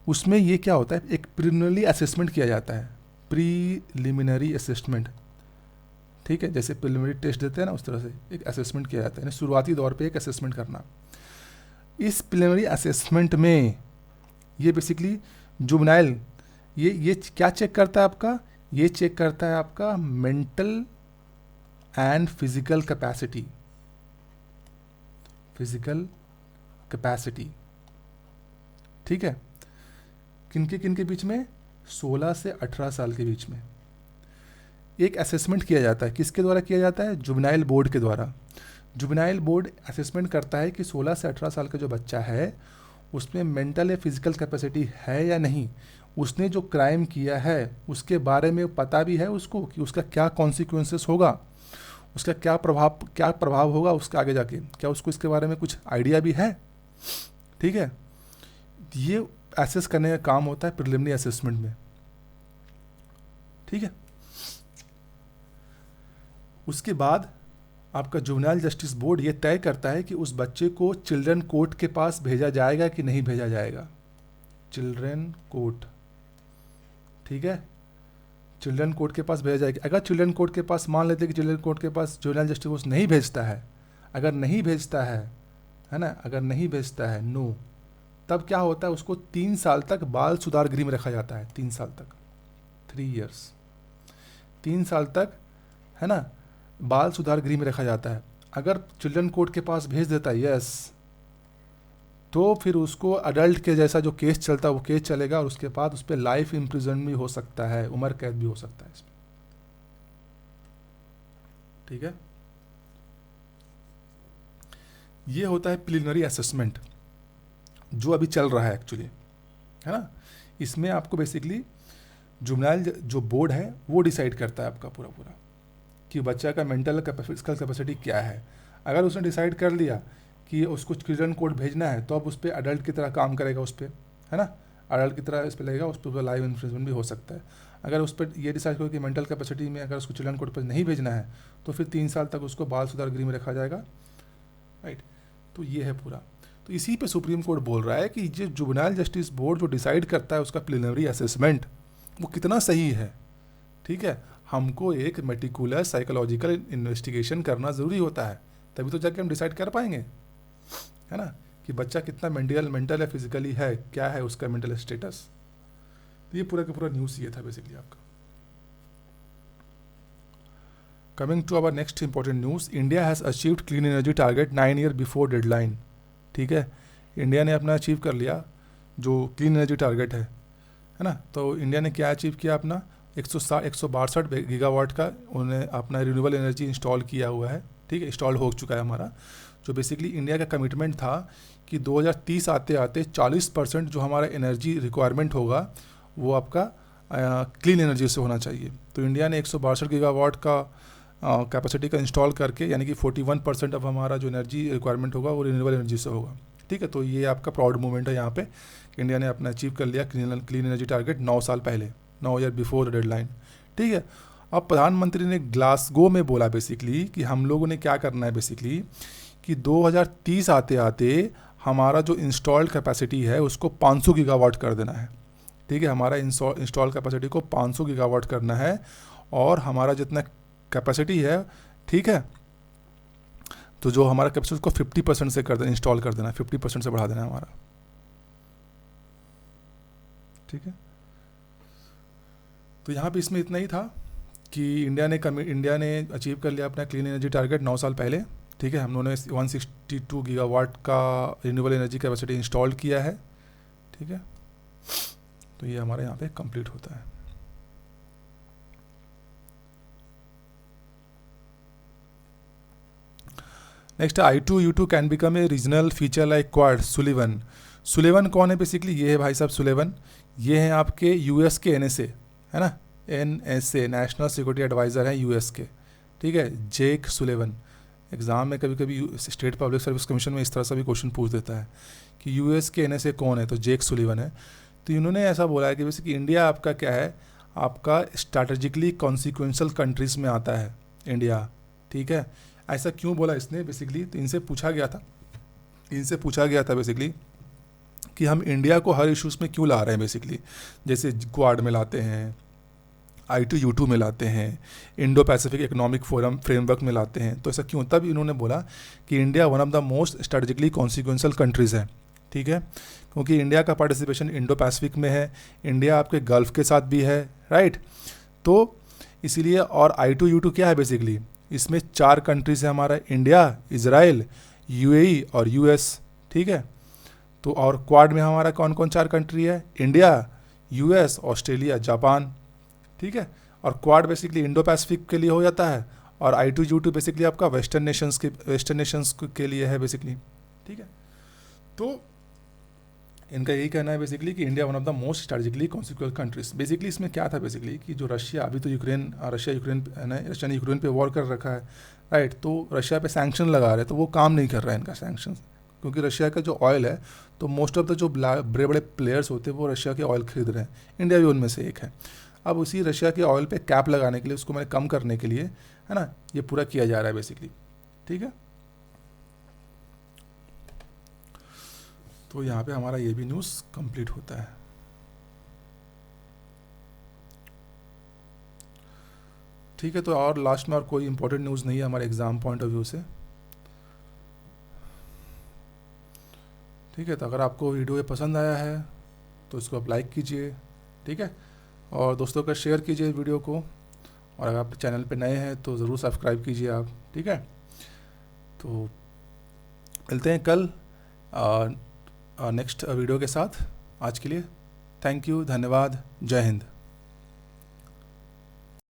उसमें ये क्या होता है, एक प्रिलिमिनरी असेसमेंट किया जाता है, प्रीलिमिनरी असेसमेंट, ठीक है। जैसे प्रिलिमिनरी टेस्ट देते हैं ना, उस तरह से एक असेसमेंट किया जाता है, शुरुआती दौर पे एक असेसमेंट करना। इस प्रिलिमिनरी असेसमेंट में ये बेसिकली जुवेनाइल ये क्या चेक करता है आपका, ये चेक करता है आपका मेंटल एंड फिजिकल कैपेसिटी, ठीक है। किनके बीच में, 16 से 18 साल के बीच में एक असेसमेंट किया जाता है। किसके द्वारा किया जाता है, जुवेनाइल बोर्ड के द्वारा। जुवेनाइल बोर्ड असेसमेंट करता है कि 16 से 18 साल का जो बच्चा है उसमें मेंटल या फिजिकल कैपेसिटी है या नहीं, उसने जो क्राइम किया है उसके बारे में पता भी है उसको कि उसका क्या कॉन्सिक्वेंसेस होगा, उसका क्या प्रभाव होगा उसका आगे जाके, क्या उसको इसके बारे में कुछ आइडिया भी है। ठीक है, ये एसेस करने का काम होता है प्रिलिमिनरी असेसमेंट में। ठीक है, उसके बाद आपका जुवेनाइल जस्टिस बोर्ड ये तय करता है कि उस बच्चे को चिल्ड्रन कोर्ट के पास भेजा जाएगा कि नहीं भेजा जाएगा। चिल्ड्रन कोर्ट, ठीक है, चिल्ड्रन कोर्ट के पास भेजा जाएगा। अगर चिल्ड्रन कोर्ट के पास, मान लेते हैं कि चिल्ड्रन कोर्ट के पास जुवेनाइल जस्टिस बोर्ड नहीं भेजता है, अगर नहीं भेजता है ना, अगर नहीं भेजता है, नो, तब क्या होता है, उसको 3 साल तक बाल सुधार गृह में रखा जाता है। 3 साल तक, 3 years, 3 साल तक, है ना, बाल सुधार गृह में रखा जाता है। अगर चिल्ड्रन कोर्ट के पास भेज देता है, यस, तो फिर उसको अडल्ट के जैसा जो केस चलता है वो केस चलेगा, और उसके बाद उस पर लाइफ इम्प्रिजन भी हो सकता है, उम्र कैद भी हो सकता है इसमें। ठीक है, ये होता है प्रिलिमिनरी असेसमेंट जो अभी चल रहा है एक्चुअली, है ना। इसमें आपको बेसिकली जुवेनाइल जो बोर्ड है वो डिसाइड करता है आपका पूरा पूरा कि बच्चा का मेंटल फिजिकल कैपेसिटी क्या है। अगर उसने डिसाइड कर लिया कि उसको चिल्ड्रन कोर्ट भेजना है, तो अब उस पर अडल्ट की तरह काम करेगा, उस पर, है ना, अडल्ट की तरह इस पर लगेगा, उस पर लाइव इन्फ्लुएंसमेंट भी हो सकता है। अगर उस पर ये डिसाइड करो कि मेंटल कैपेसिटी में अगर उसको चिल्ड्रन कोर्ट पर नहीं भेजना है, तो फिर 3 साल तक उसको बाल सुधार गृह में रखा जाएगा। राइट, तो ये है पूरा। तो इसी पे सुप्रीम कोर्ट बोल रहा है कि ये जुवेनाइल जस्टिस बोर्ड जो डिसाइड करता है उसका प्रिलिमिनरी असेसमेंट वो कितना सही है। ठीक है, हमको एक मेटिकुलस साइकोलॉजिकल इन्वेस्टिगेशन करना ज़रूरी होता है, तभी तो जाके हम डिसाइड कर पाएंगे, है ना, कि बच्चा कितना मेंटल या फिजिकली है, क्या है उसका मेंटल स्टेटस। तो ये पूरा का पूरा न्यूज़ ये था बेसिकली आपका। Coming to our next important news, India has achieved clean energy target 9 years before deadline. ठीक है, इंडिया ने अपना अचीव कर लिया जो क्लीन एनर्जी टारगेट है ना। तो इंडिया ने क्या अचीव किया, अपना 162 गीगावाट का उन्हें अपना रिन्यूएबल एनर्जी इंस्टॉल किया हुआ है। ठीक है, इंस्टॉल हो चुका है हमारा। जो बेसिकली इंडिया का कमिटमेंट था कि 2030 आते आते 40% जो हमारा एनर्जी रिक्वायरमेंट होगा वो आपका क्लीन एनर्जी से होना चाहिए। तो इंडिया ने 162 गीगावाट का कैपेसिटी का इंस्टॉल करके, यानी कि 41% अब हमारा जो एनर्जी रिक्वायरमेंट होगा वो रिन्यूएबल एनर्जी से होगा। ठीक है, तो ये आपका प्राउड मूवमेंट है यहाँ पे, इंडिया ने अपना अचीव कर लिया क्लीन एनर्जी टारगेट 9 साल पहले, 9 years बिफोर डेडलाइन। ठीक है, अब प्रधानमंत्री ने ग्लासगो में बोला बेसिकली कि हम लोगों ने क्या करना है बेसिकली कि 2030 आते आते हमारा जो इंस्टॉल्ड कैपेसिटी है उसको 500 गीगावाट कर देना है। ठीक है, हमारा इंस्टॉल कैपेसिटी को 500 गीगावाट करना है, और हमारा जितना कैपेसिटी है, ठीक है, तो जो हमारा कैपेसिटी उसको 50% से कर देना, इंस्टॉल कर देना, 50% से बढ़ा देना है हमारा। ठीक है, तो यहाँ पे इसमें इतना ही था कि इंडिया ने अचीव कर लिया अपना क्लीन एनर्जी टारगेट 9 साल पहले। ठीक है, हम लोगों ने 162 गीगावाट का रिन्यूएबल एनर्जी कैपेसिटी इंस्टॉल किया है। ठीक है, तो ये हमारे यहाँ पे कंप्लीट होता है। Next, I2U2 can become a regional feature like quad. Sullivan कौन है बेसिकली, ये है भाई साहब सुलिवन, ये हैं आपके यूएस के NSA, है ना, NSA नेशनल सिक्योरिटी एडवाइज़र हैं यूएस के। ठीक है, जेक सुलिवन। एग्ज़ाम में कभी कभी स्टेट पब्लिक सर्विस कमीशन में इस तरह से भी क्वेश्चन पूछ देता है कि यूएस के NSA कौन है, तो जेक सुलिवन है। तो इन्होंने ऐसा बोला है कि बेसिकली इंडिया आपका क्या है, आपका स्ट्रैटेजिकली कॉन्सिक्वेंशल कंट्रीज़ में आता है इंडिया। ठीक है, ऐसा क्यों बोला इसने बेसिकली, तो इनसे पूछा गया था बेसिकली कि हम इंडिया को हर इश्यूज़ में क्यों ला रहे हैं बेसिकली, जैसे क्वाड में लाते हैं, I2U2 में लाते हैं, Indo Pacific economic forum framework में लाते हैं, तो ऐसा क्यों। तब इन्होंने बोला कि India one of the most strategically consequential countries है। ठीक है, क्योंकि इंडिया का पार्टिसिपेशन इंडो पैसिफिक में है, इंडिया आपके गल्फ़ के साथ भी है, राइट। तो इसीलिए, और I2U2 क्या है बेसिकली, इसमें 4 कंट्रीज़ है हमारा, इंडिया, इजराइल, UAE और US। ठीक है, तो और क्वाड में हमारा कौन कौन 4 कंट्री है, इंडिया, US, ऑस्ट्रेलिया, जापान। ठीक है, और क्वाड बेसिकली इंडो पैसिफिक के लिए हो जाता है, और I2U2 बेसिकली आपका वेस्टर्न नेशंस के लिए है बेसिकली। ठीक है, तो इनका यही कहना है बेसिकली कि India one of the most strategically consequence countries. Basically इसमें क्या था बेसिकली कि जो रशिया, अभी तो रशिया ने यूक्रेन पे वॉर कर रखा है, राइट, तो रशिया पे सैंक्शन लगा रहे हैं, तो वो काम नहीं कर रहा है इनका सैंक्शन, क्योंकि रशिया का जो ऑयल है, तो मोस्ट ऑफ द जो बड़े बड़े प्लेयर्स होते हैं वो रशिया के ऑयल खरीद रहे हैं, इंडिया भी उनमें से एक है। अब उसी रशिया के ऑयल पे कैप लगाने के लिए, उसको मैंने कम करने के लिए, है ना, ये पूरा किया जा रहा है बेसिकली, ठीक है। तो यहाँ पे हमारा ये भी न्यूज़ कंप्लीट होता है। ठीक है, तो और लास्ट में और कोई इंपॉर्टेंट न्यूज़ नहीं है हमारे एग्ज़ाम पॉइंट ऑफ व्यू से। ठीक है, तो अगर आपको वीडियो ये पसंद आया है तो इसको आप लाइक कीजिए, ठीक है, और दोस्तों का शेयर कीजिए वीडियो को, और अगर आप चैनल पे नए हैं तो ज़रूर सब्सक्राइब कीजिए आप, ठीक है। तो मिलते हैं कल नेक्स्ट वीडियो के साथ। आज के लिए थैंक यू, धन्यवाद, जय हिंद।